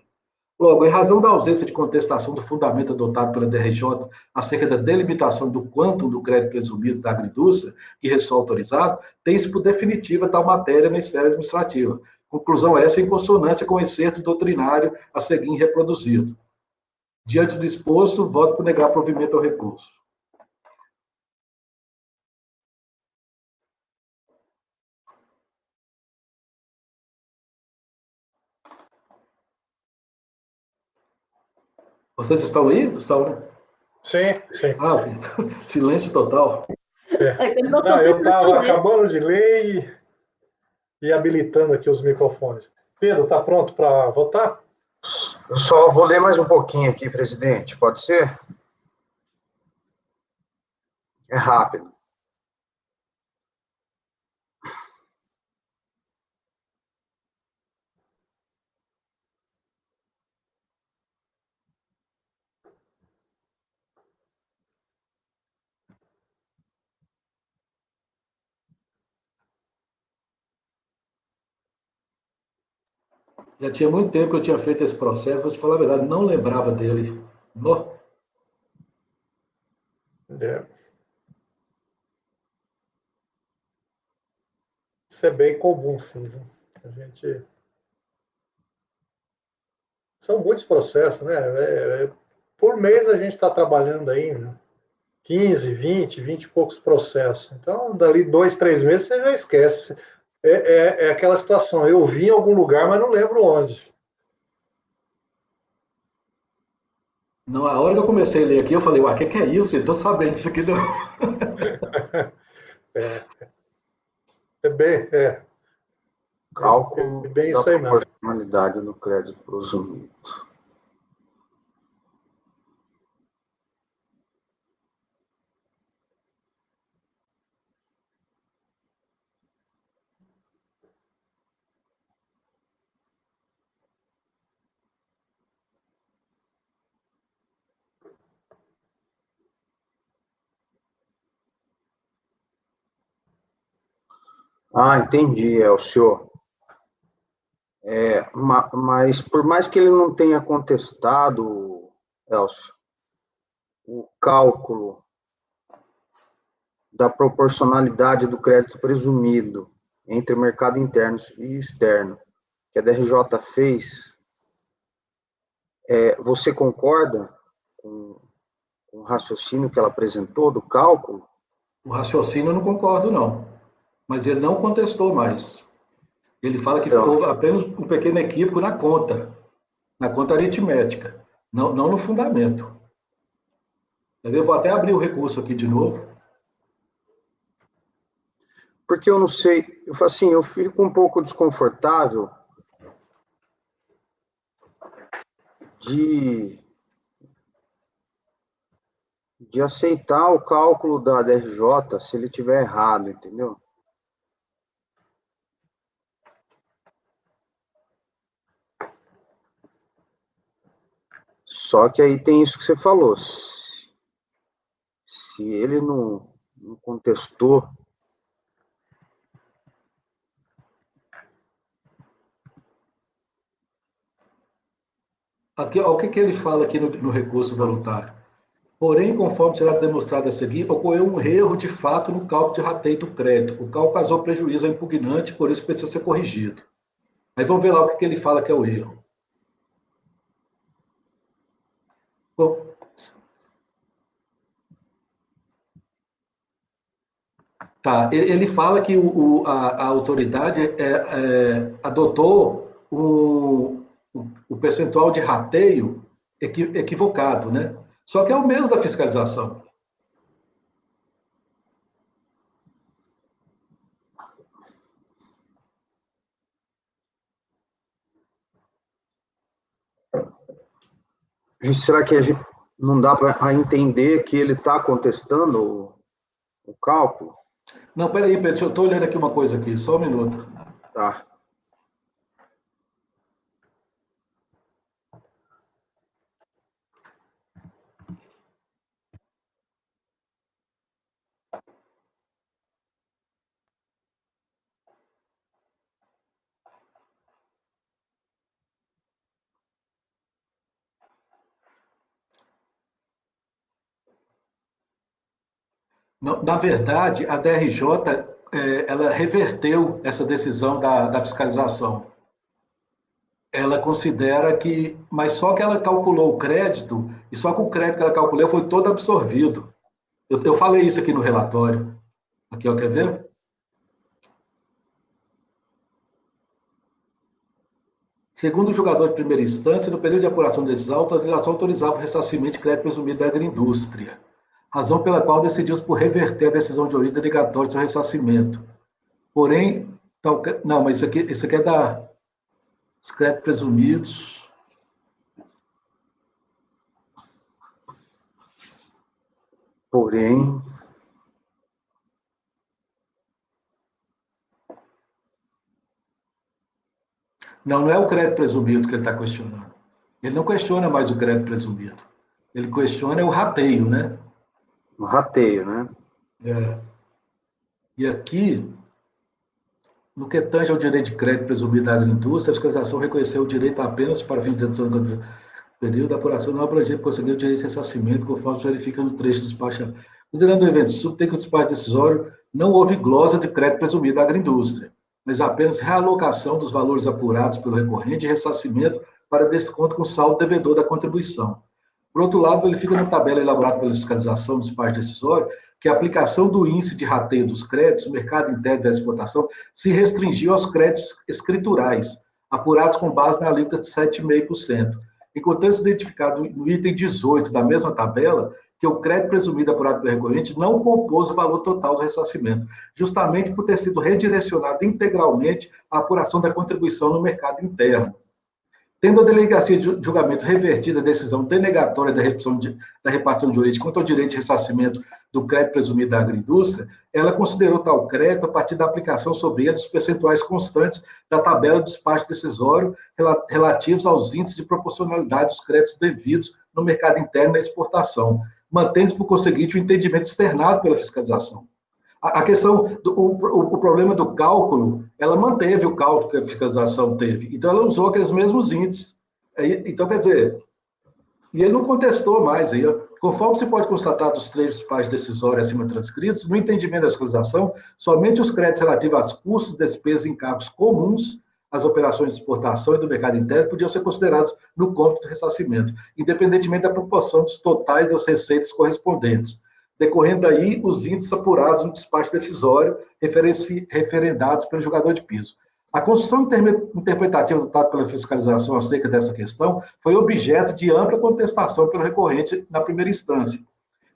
Logo, em razão da ausência de contestação do fundamento adotado pela DRJ acerca da delimitação do quantum do crédito presumido da agroindústria que restou autorizado, tem-se por definitiva tal matéria na esfera administrativa. Conclusão essa em consonância com o excerto doutrinário a seguir reproduzido. Diante do exposto, voto por negar provimento ao recurso. Vocês estão aí? Estão, né?
Sim, sim.
Silêncio total.
Não, eu estava acabando de ler e habilitando aqui os microfones. Pedro, está pronto para votar?
Eu só vou ler mais um pouquinho aqui, presidente. Pode ser? É rápido.
Já tinha muito tempo que eu tinha feito esse processo, vou te falar a verdade, não lembrava dele.
É. Isso é bem comum, sim. Viu? A gente... São muitos processos, né? Por mês a gente está trabalhando aí, né? 15, 20 e poucos processos. Então, dali 2, 3 meses você já esquece. É aquela situação, eu vi em algum lugar, mas não lembro onde.
Não, a hora que eu comecei a ler aqui, eu falei, ué, o que é isso? Eu estou sabendo disso aqui. Não.
É
Cálculo
bem
da
isso aí mesmo.
proporcionalidade do crédito presumido. Ah, entendi, Elcio. Mas por mais que ele não tenha contestado, Elcio, o cálculo da proporcionalidade do crédito presumido entre o mercado interno e externo, que a DRJ fez, você concorda com o raciocínio que ela apresentou do cálculo?
O raciocínio eu não concordo, não. Mas ele não contestou mais. Ele fala que
Então,
houve apenas um pequeno equívoco na conta aritmética, não no fundamento. Eu vou até abrir o recurso aqui de novo.
porque eu não sei, eu fico um pouco desconfortável de, de aceitar o cálculo da DRJ se ele tiver errado, entendeu? Só que aí tem isso que você falou. Se ele não contestou,
Aqui, o que ele fala aqui no recurso voluntário? Porém, conforme será demonstrado a seguir, ocorreu um erro de fato no cálculo de rateio do crédito. O cálculo causou prejuízo ao impugnante, por isso precisa ser corrigido. Aí vamos ver lá o que ele fala que é o erro. Bom, tá, ele fala que a autoridade adotou o percentual de rateio equivocado, né? Só que é o mesmo da fiscalização.
será que a gente não dá para entender que ele está contestando o cálculo?
Não, peraí, Pedro, eu estou olhando aqui uma coisa aqui, só um minuto.
Tá.
Na verdade, a DRJ ela reverteu essa decisão da fiscalização. Ela considera que, mas só que ela calculou o crédito, e só que o crédito que ela calculou foi todo absorvido. Eu falei isso aqui no relatório. Aqui, ó, quer ver? Segundo o julgador de primeira instância, no período de apuração desses autos, a legislação autorizava o ressarcimento de crédito presumido da agroindústria, razão pela qual decidiu por reverter a decisão de origem negatória do seu ressarcimento. Porém, não, mas isso aqui é dos créditos presumidos.
Porém,
Não é o crédito presumido que ele está questionando. Ele não questiona mais o crédito presumido. Ele questiona o rateio, né?
o rateio, né?
É. E aqui, no que tange ao direito de crédito presumido da agroindústria, a fiscalização reconheceu o direito apenas para fins de dedução do período da apuração não abrangente conseguir o direito de ressarcimento, conforme se verifica no trecho do despacho. Considerando o evento subtém que o despacho decisório não houve glosa de crédito presumido à agroindústria, mas apenas realocação dos valores apurados pelo recorrente e ressarcimento para desconto com saldo devedor da contribuição. Por outro lado, verifica na tabela elaborada pela fiscalização do despacho decisório que a aplicação do índice de rateio dos créditos no mercado interno da exportação se restringiu aos créditos escriturais, apurados com base na alíquota de 7,5%. Enquanto identificado no item 18 da mesma tabela, que o crédito presumido apurado pelo recorrente não compôs o valor total do ressarcimento, justamente por ter sido redirecionado integralmente à apuração da contribuição no mercado interno. Tendo a delegacia de julgamento revertido a decisão denegatória da repartição de origem quanto ao direito de ressarcimento do crédito presumido da agroindústria, ela considerou tal crédito a partir da aplicação sobre ele dos percentuais constantes da tabela de despacho decisório relativos aos índices de proporcionalidade dos créditos devidos no mercado interno da exportação, mantendo-se, por conseguinte, o entendimento externado pela fiscalização. A questão, o problema do cálculo, ela manteve o cálculo que a fiscalização teve. Então, ela usou aqueles mesmos índices. Então, quer dizer, e ele não contestou mais. Aí, conforme se pode constatar dos 3 despachos decisórios acima transcritos, no entendimento da fiscalização, somente os créditos relativos aos custos, despesas e encargos comuns às operações de exportação e do mercado interno podiam ser considerados no cômputo de ressarcimento, independentemente da proporção dos totais das receitas correspondentes, decorrendo daí os índices apurados no despacho decisório referendados pelo julgador de piso. A construção interpretativa adotada pela fiscalização acerca dessa questão foi objeto de ampla contestação pelo recorrente na primeira instância.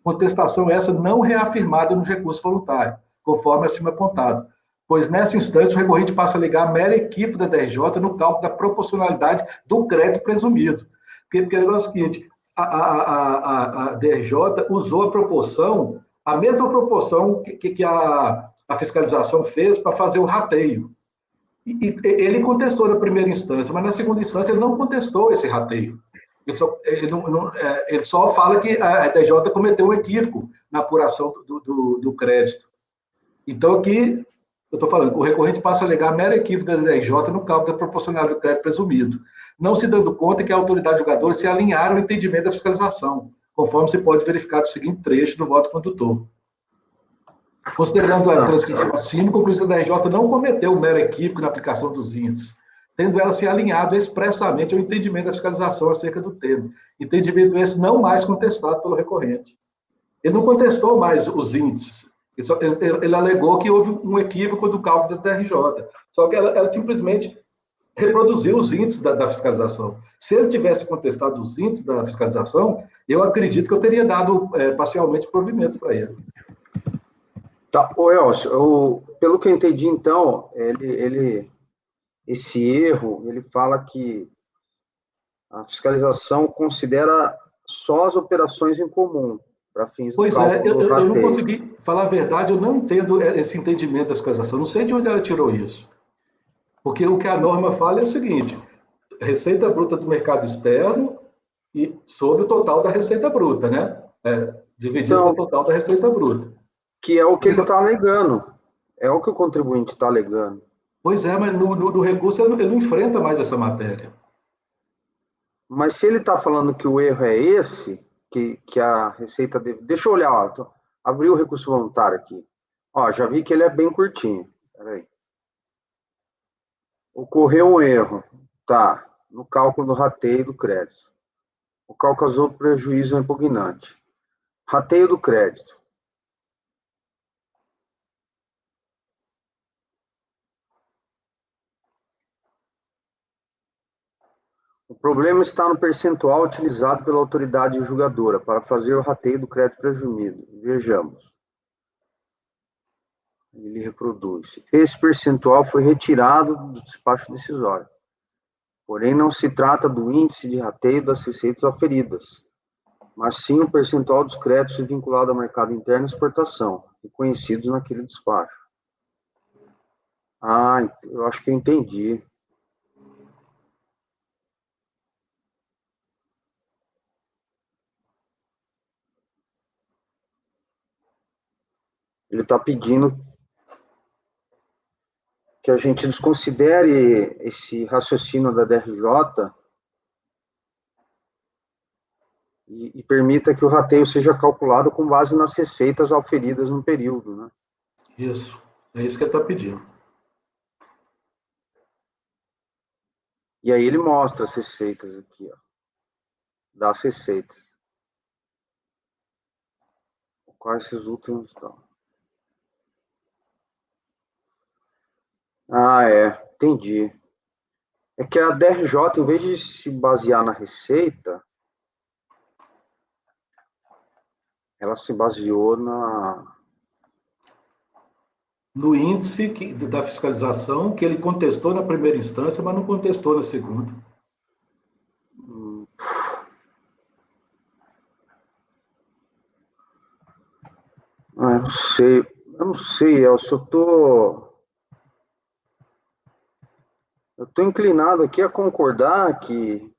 Contestação essa não reafirmada no recurso voluntário, conforme acima apontado, pois nessa instância o recorrente passa a alegar mero equívoco da DRJ no cálculo da proporcionalidade do crédito presumido. Porque o negócio é o seguinte, a DRJ usou a mesma proporção que a fiscalização fez para fazer o rateio. E ele contestou na primeira instância, mas na segunda instância ele não contestou esse rateio. Ele só fala que a DRJ cometeu um equívoco na apuração do crédito. Então, aqui, eu estou falando, o recorrente passa a alegar mero equívoco da DRJ no cálculo da proporcionalidade do crédito presumido, não se dando conta que a autoridade julgadora se alinharam ao entendimento da fiscalização, conforme se pode verificar do seguinte trecho do voto condutor. Considerando a transcrição acima, conclui que a DRJ não cometeu um mero equívoco na aplicação dos índices, tendo ela se alinhado expressamente ao entendimento da fiscalização acerca do tema. Entendimento esse não mais contestado pelo recorrente. Ele não contestou mais os índices. Ele alegou que houve um equívoco do cálculo da DRJ. Só que ela simplesmente reproduziu os índices da fiscalização. Se ele tivesse contestado os índices da fiscalização, eu acredito que eu teria dado parcialmente provimento para ele.
Tá, Elcio, pelo que eu entendi, então, esse erro, ele fala que a fiscalização considera só as operações em comum, para fins do cálculo do rateio.
Eu não consegui falar a verdade, eu não entendo esse entendimento da fiscalização, não sei de onde ela tirou isso. Porque o que a norma fala é o seguinte, receita bruta do mercado externo e sobre o total da receita bruta, né? Dividido pelo total da receita bruta.
Que é o que ele está alegando. É o que o contribuinte está alegando.
Pois é, mas no recurso ele não enfrenta mais essa matéria.
Mas se ele está falando que o erro é esse, que a receita deve... Deixa eu olhar, ó, abri o recurso voluntário aqui. Ó, já vi que ele é bem curtinho. Peraí. Ocorreu um erro, tá, no cálculo do rateio do crédito. O cálculo causou prejuízo ao impugnante. Rateio do crédito. O problema está no percentual utilizado pela autoridade julgadora para fazer o rateio do crédito presumido. Vejamos. Ele reproduz. Esse percentual foi retirado do despacho decisório. Porém, não se trata do índice de rateio das receitas auferidas, mas sim o percentual dos créditos vinculados ao mercado interno e exportação, reconhecidos naquele despacho. Ah, eu acho que eu entendi. Ele está pedindo que a gente desconsidere esse raciocínio da DRJ e permita que o rateio seja calculado com base nas receitas auferidas no período, né?
Isso. É isso que ele está pedindo.
E aí ele mostra as receitas aqui, ó. Das receitas. Quais resultam então. Ah, entendi. É que a DRJ, em vez de se basear na receita, ela se baseou
no índice da fiscalização, que ele contestou na primeira instância, mas não contestou na segunda.
Eu não sei, Elcio, eu tô inclinado aqui a concordar que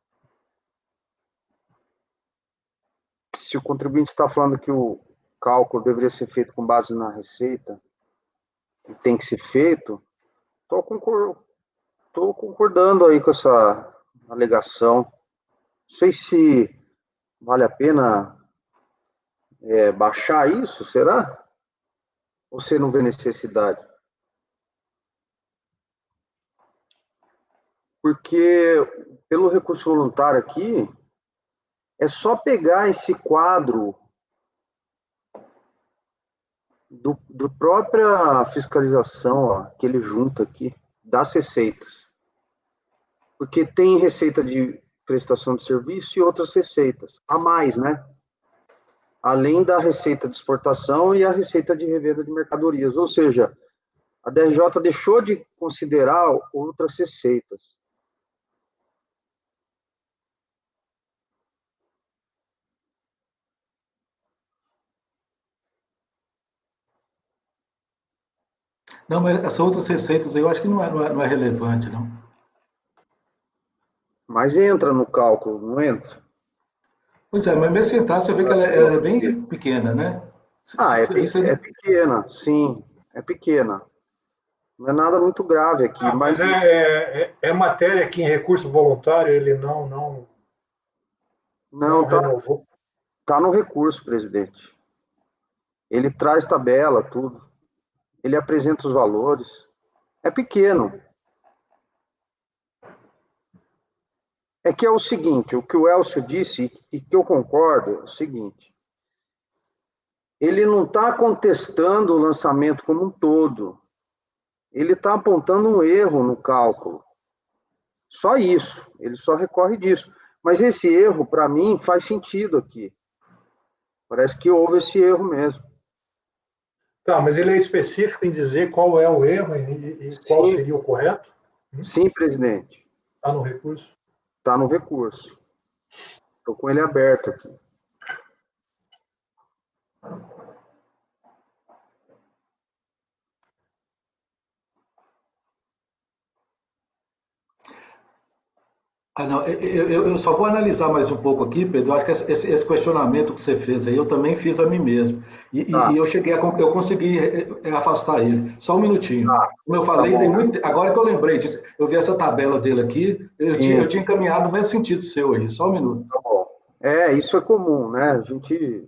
se o contribuinte está falando que o cálculo deveria ser feito com base na receita, que tem que ser feito, estou concordando aí com essa alegação. Não sei se vale a pena baixar isso, será? Ou você não vê necessidade? Porque pelo recurso voluntário aqui, é só pegar esse quadro do própria fiscalização, ó, que ele junta aqui, das receitas. Porque tem receita de prestação de serviço e outras receitas, a mais, né? Além da receita de exportação e a receita de revenda de mercadorias. Ou seja, a DRJ deixou de considerar outras receitas.
Não, mas essas outras receitas aí eu acho que não é relevante, não.
Mas entra no cálculo, não entra?
Pois é, mas mesmo se entrar, você vê que ela é bem pequena, né?
É pequena, sim, é pequena. Não é nada muito grave aqui.
Mas é matéria que em recurso voluntário ele não renovou.
Está no recurso, presidente. Ele traz tabela, tudo. Ele apresenta os valores. É pequeno. É que é o seguinte, o que o Elcio disse, e que eu concordo, é o seguinte. Ele não está contestando o lançamento como um todo. Ele está apontando um erro no cálculo. Só isso. Ele só recorre disso. Mas esse erro, para mim, faz sentido aqui. Parece que houve esse erro mesmo.
Tá, mas ele é específico em dizer qual é o erro e qual seria o correto?
Sim, presidente.
Está no recurso?
Está no recurso. Estou com ele aberto aqui.
Não, eu só vou analisar mais um pouco aqui, Pedro. Eu acho que esse questionamento que você fez aí, eu também fiz a mim mesmo. E eu consegui afastar ele. Só um minutinho. Como eu falei, agora que eu lembrei disso, eu vi essa tabela dele aqui, eu tinha encaminhado no mesmo sentido seu aí. Só um minuto.
Tá bom. Isso é comum, né? A gente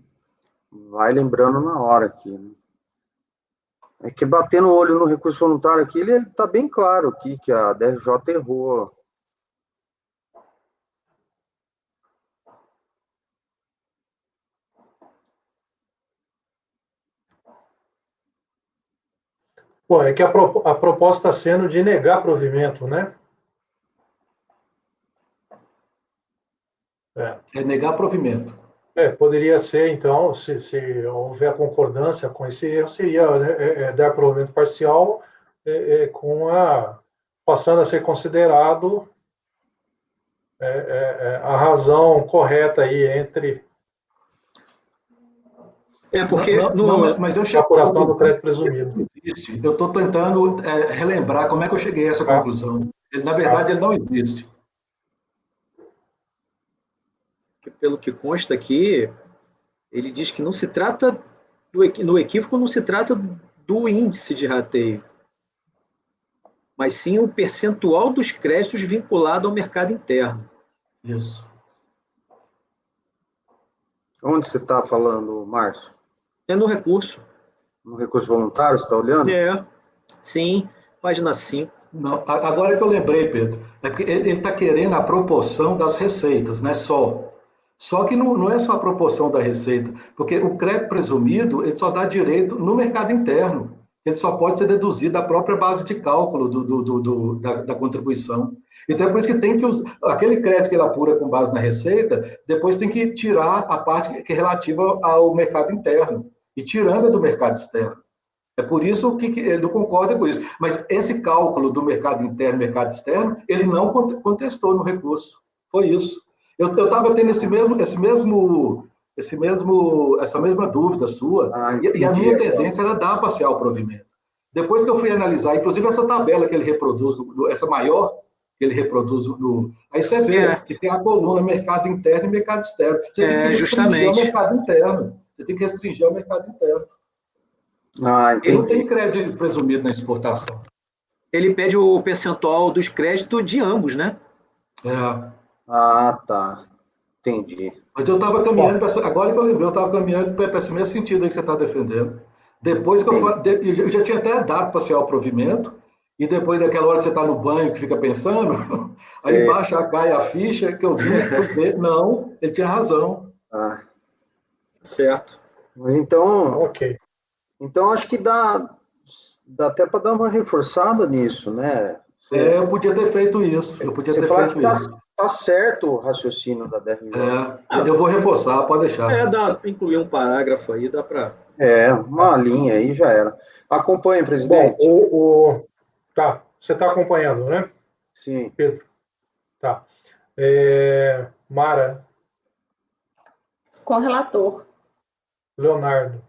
vai lembrando na hora aqui, né? É que batendo o olho no recurso voluntário aqui, ele está bem claro aqui que a DRJ errou.
Pô, é que a proposta está sendo de negar provimento, né?
É negar provimento.
Poderia ser, então, se houver concordância com esse erro, seria dar provimento parcial passando a ser considerado a razão correta aí entre
porque
mas eu
a apuração do crédito presumido.
Eu estou tentando relembrar como é que eu cheguei a essa conclusão. Na verdade, ele não existe.
Pelo que consta aqui, ele diz que não se trata no equívoco, não se trata do índice de rateio, mas sim o percentual dos créditos vinculado ao mercado interno.
Isso.
Onde você está falando, Márcio?
É no recurso.
No recurso voluntário, você está olhando?
É, sim, página 5.
Não, agora que eu lembrei, Pedro, é porque ele está querendo a proporção das receitas, né? Só que não é só a proporção da receita, porque o crédito presumido ele só dá direito no mercado interno. Ele só pode ser deduzido da própria base de cálculo da contribuição. Então é por isso que tem que usar aquele crédito que ele apura com base na receita, depois tem que tirar a parte que é relativa ao mercado interno e tirando a do mercado externo. É por isso que ele não concorda com isso. Mas esse cálculo do mercado interno e mercado externo, ele não contestou no recurso. Foi isso. Eu estava tendo essa mesma dúvida sua, e a minha tendência era dar parcial provimento. Depois que eu fui analisar, inclusive essa tabela que ele reproduz, essa maior que ele reproduz, aí você vê que tem a coluna mercado interno e mercado externo. Você tem que restringir ao mercado interno. Você tem que restringir ao mercado interno. Ele não tem crédito presumido na exportação.
Ele pede o percentual dos créditos de ambos, né?
É.
Ah, tá. Entendi.
Mas eu estava caminhando, agora que eu lembrei, eu estava caminhando para esse mesmo sentido aí que você está defendendo. Depois que eu já tinha até dado parcial provimento, e depois daquela hora que você está no banho, que fica pensando, aí baixa, cai a ficha, que eu vi, fui ver, não, ele tinha razão.
Ah.
Certo.
Mas então,
Ok.
Então acho que dá até para dar uma reforçada nisso, né?
Eu podia ter feito isso.
Tá certo o raciocínio da DRJ.
Eu vou reforçar, pode deixar.
Dá para incluir um parágrafo aí, dá para.
Uma linha aí já era. Acompanhe, presidente.
Bom, tá, você está acompanhando, né?
Sim.
Pedro. Tá. Mara.
Com o relator.
Leonardo.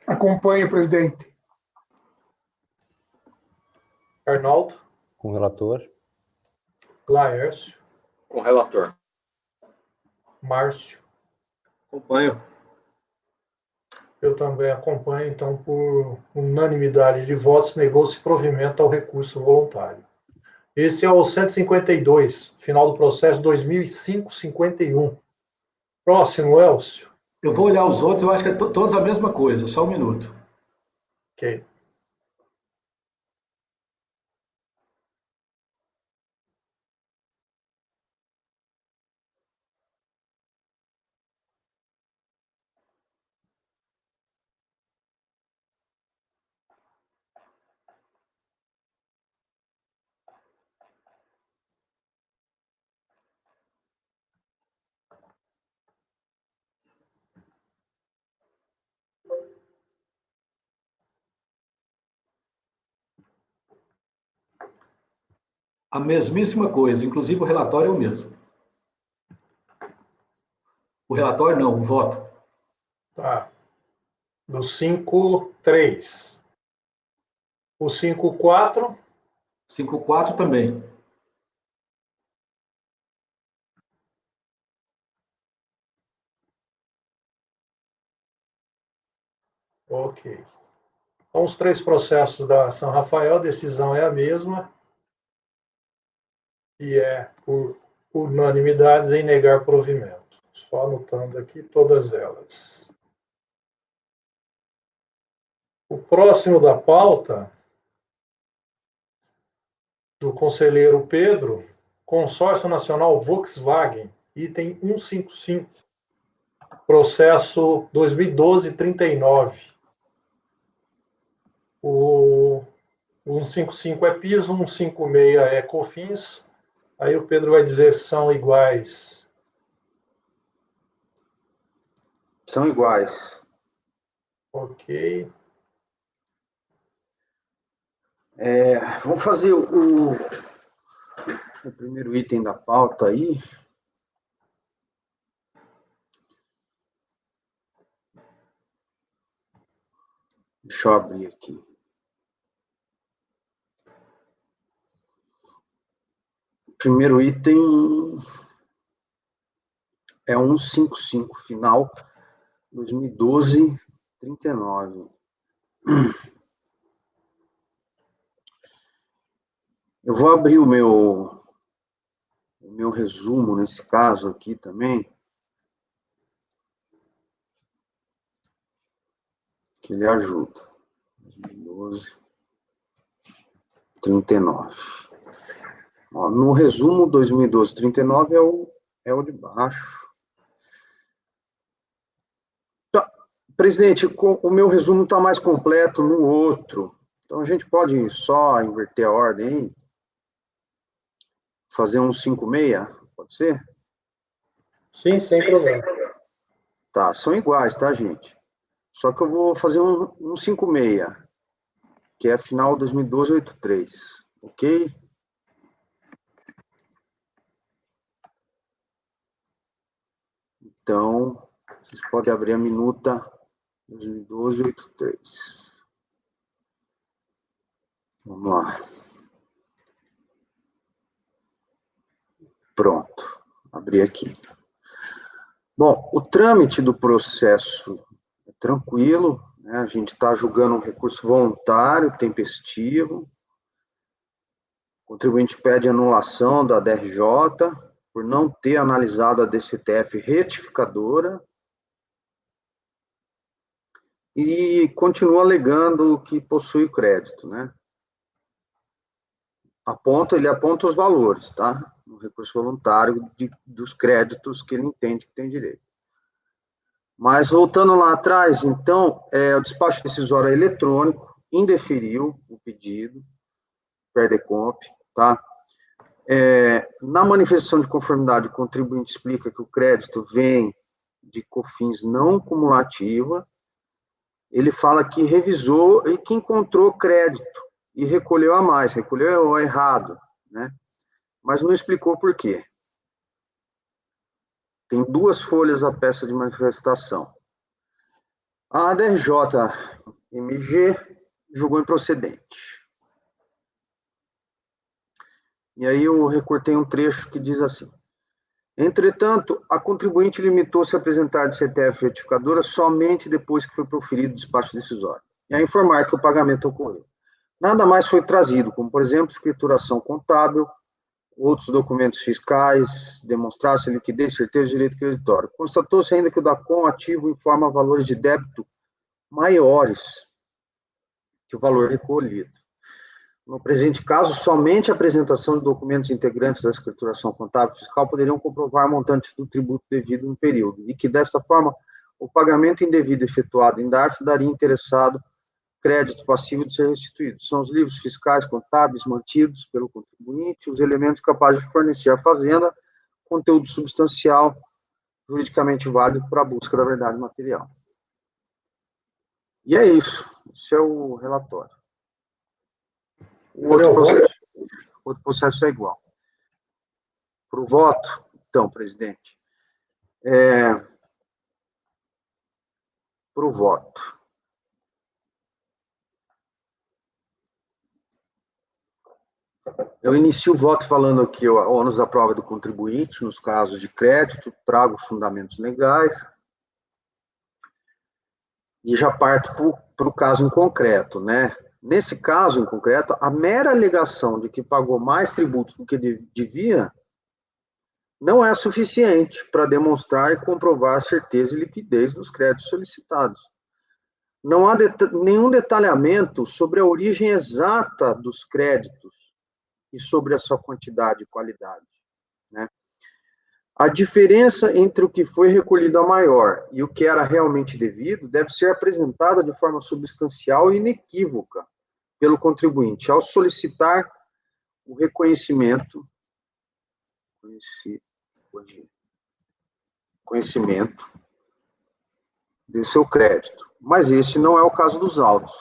Acompanhe, presidente.
Arnaldo.
Com o relator.
Laércio.
Com o relator.
Márcio.
Acompanho.
Eu também acompanho, então, por unanimidade de votos, negou-se provimento ao recurso voluntário. Esse é o 152, final do processo 2005-51. Próximo, Elcio.
Eu vou olhar os outros, eu acho que é todos a mesma coisa, só um minuto.
Ok.
A mesmíssima coisa, inclusive o relatório é o mesmo. O relatório não, o voto.
Tá. Do 5-3. O 5-4.
5-4 também.
Ok. Então, os 3 processos da São Rafael, a decisão é a mesma. E é por unanimidades em negar provimento. Só anotando aqui todas elas. O próximo da pauta, do conselheiro Pedro, Consórcio Nacional Volkswagen, item 155, processo 2012-39. O 155 é piso, 156 é COFINS. Aí o Pedro vai dizer se são iguais.
São iguais.
Ok.
Vamos fazer o primeiro item da pauta aí. Deixa eu abrir aqui. O primeiro item é 155, final 2012-39. Eu vou abrir o meu resumo nesse caso aqui também. que ele ajuda. 2012, 39. Ó, no resumo, 2012, 39 é o de baixo. Tá, presidente, o meu resumo está mais completo no outro. Então, a gente pode só inverter a ordem, hein? Fazer um 56, pode ser?
Sim, sem problema.
Tá, são iguais, tá, gente? Só que eu vou fazer um 56, que é final 2012, 83, ok? Então, vocês podem abrir a minuta 2012, 83. Vamos lá. Pronto, abri aqui. Bom, o trâmite do processo é tranquilo, né? A gente está julgando um recurso voluntário, tempestivo. O contribuinte pede anulação da DRJ por não ter analisado a DCTF retificadora e continua alegando que possui crédito, né? Ele aponta os valores, tá? No recurso voluntário dos créditos que ele entende que tem direito. Mas, voltando lá atrás, então, o despacho decisório é eletrônico, indeferiu o pedido, PERDECOMP, tá? Na manifestação de conformidade, o contribuinte explica que o crédito vem de COFINS não cumulativa, ele fala que revisou e que encontrou crédito e recolheu a mais, recolheu errado, né? Mas não explicou por quê. Tem 2 folhas a peça de manifestação. A DRJ-MG julgou improcedente. E aí eu recortei um trecho que diz assim: entretanto, a contribuinte limitou-se a apresentar de CTF retificadora somente depois que foi proferido o despacho decisório, e a informar que o pagamento ocorreu. Nada mais foi trazido, como, por exemplo, escrituração contábil, outros documentos fiscais, demonstrasse liquidez, certeza de direito creditório. Constatou-se ainda que o DACOM ativo informa valores de débito maiores que o valor recolhido. No presente caso, somente a apresentação de documentos integrantes da escrituração contábil fiscal poderiam comprovar o montante do tributo devido no período, e que, desta forma, o pagamento indevido efetuado em DARF daria interessado crédito passivo de ser restituído. São os livros fiscais contábeis mantidos pelo contribuinte, os elementos capazes de fornecer à Fazenda conteúdo substancial juridicamente válido para a busca da verdade material. E é isso. Esse é o relatório. O outro processo é igual. Para o voto, então, presidente, para o voto. Eu inicio o voto falando aqui o ônus da prova do contribuinte, nos casos de crédito, trago os fundamentos legais, e já parto para o caso em concreto, né? Nesse caso em concreto, a mera alegação de que pagou mais tributo do que devia não é suficiente para demonstrar e comprovar a certeza e liquidez dos créditos solicitados. Não há nenhum detalhamento sobre a origem exata dos créditos e sobre a sua quantidade e qualidade, né? A diferença entre o que foi recolhido a maior e o que era realmente devido deve ser apresentada de forma substancial e inequívoca pelo contribuinte ao solicitar o reconhecimento de seu crédito. Mas este não é o caso dos autos,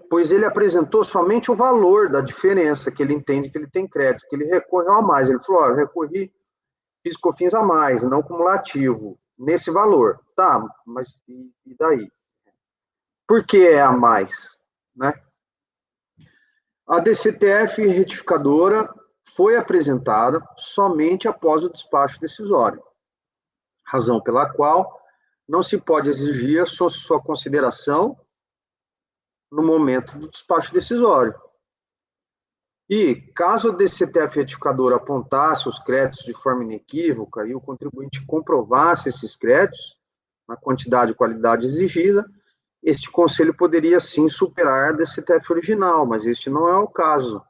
pois ele apresentou somente o valor da diferença que ele entende que ele tem crédito, que ele recorreu a mais. Ele falou, eu recorri, fiz COFINS a mais, não cumulativo, nesse valor. Tá, mas e daí? Por que é a mais, né? A DCTF retificadora foi apresentada somente após o despacho decisório, razão pela qual não se pode exigir a sua consideração no momento do despacho decisório. E, caso a DCTF retificadora apontasse os créditos de forma inequívoca e o contribuinte comprovasse esses créditos, na quantidade e qualidade exigida, este conselho poderia sim superar a DCTF original, mas este não é o caso.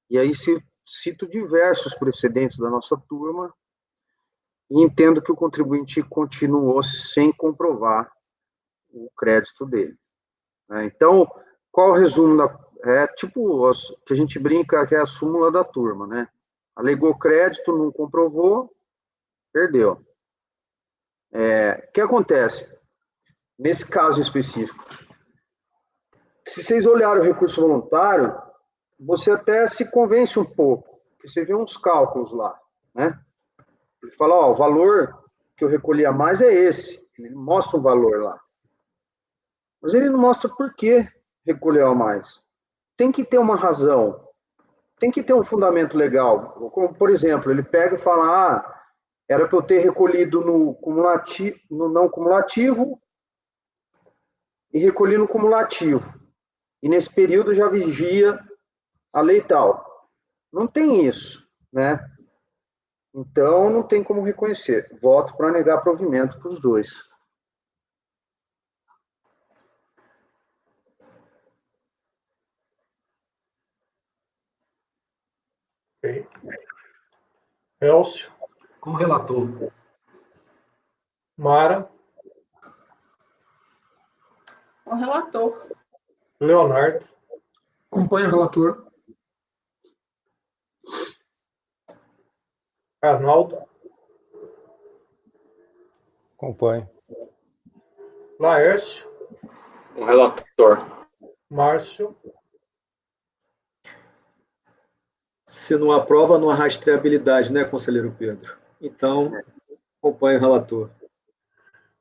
E aí cito diversos precedentes da nossa turma e entendo que o contribuinte continuou sem comprovar o crédito dele. Então, qual o resumo é tipo que a gente brinca que é a súmula da turma, né? Alegou crédito, não comprovou, perdeu. O que acontece? Nesse caso específico, se vocês olharem o recurso voluntário, você até se convence um pouco, porque você vê uns cálculos lá, né? Ele fala, ó, o valor que eu recolhi a mais é esse. Ele mostra um valor lá. Mas ele não mostra por que recolheu a mais. Tem que ter uma razão. Tem que ter um fundamento legal. Como, por exemplo, ele pega e fala, era para eu ter recolhido no não cumulativo e recolhi no cumulativo. E nesse período já vigia a lei tal. Não tem isso, né? Então, não tem como reconhecer. Voto para negar provimento para os dois.
Ok. Elcio.
Como relator.
Mara.
O relator.
Leonardo.
Acompanho o relator.
Arnaldo.
Acompanho.
Laércio.
Um relator.
Márcio.
Se não há prova, não há rastreabilidade, né, conselheiro Pedro? Então, acompanhe o relator.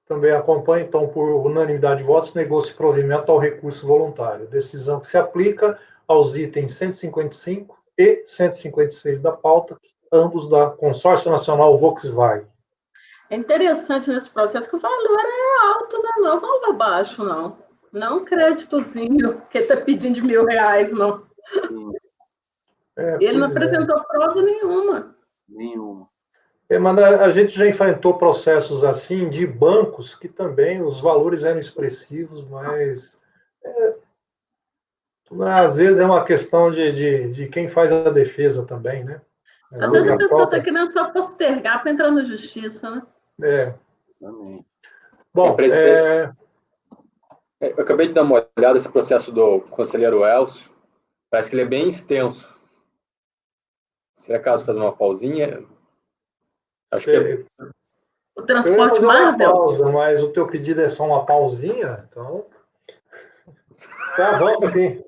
Também acompanha, então, por unanimidade de votos, negou-se provimento ao recurso voluntário. Decisão que se aplica aos itens 155 e 156 da pauta, ambos da Consórcio Nacional Volkswagen.
É interessante nesse processo que o valor é alto, né? Não é um valor baixo, não. Não um créditozinho que está pedindo de R$1.000, não. Ele não apresentou prova nenhuma.
Nenhuma.
Mas a gente já enfrentou processos assim de bancos que também os valores eram expressivos, mas às vezes é uma questão de quem faz a defesa também, né?
Às vezes a pessoa está querendo só postergar para entrar na justiça, né?
Também.
Bom,
eu acabei de dar uma olhada nesse processo do conselheiro Elcio. Parece que ele é bem extenso. Se é caso fazer uma pausinha, acho que
o transporte
eu ia fazer
Marvel.
uma pausa, mas o teu pedido é só uma pausinha, então tá, vamos sim.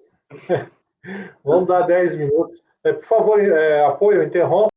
Vamos dar 10 minutos. Por favor, apoio, interrompa.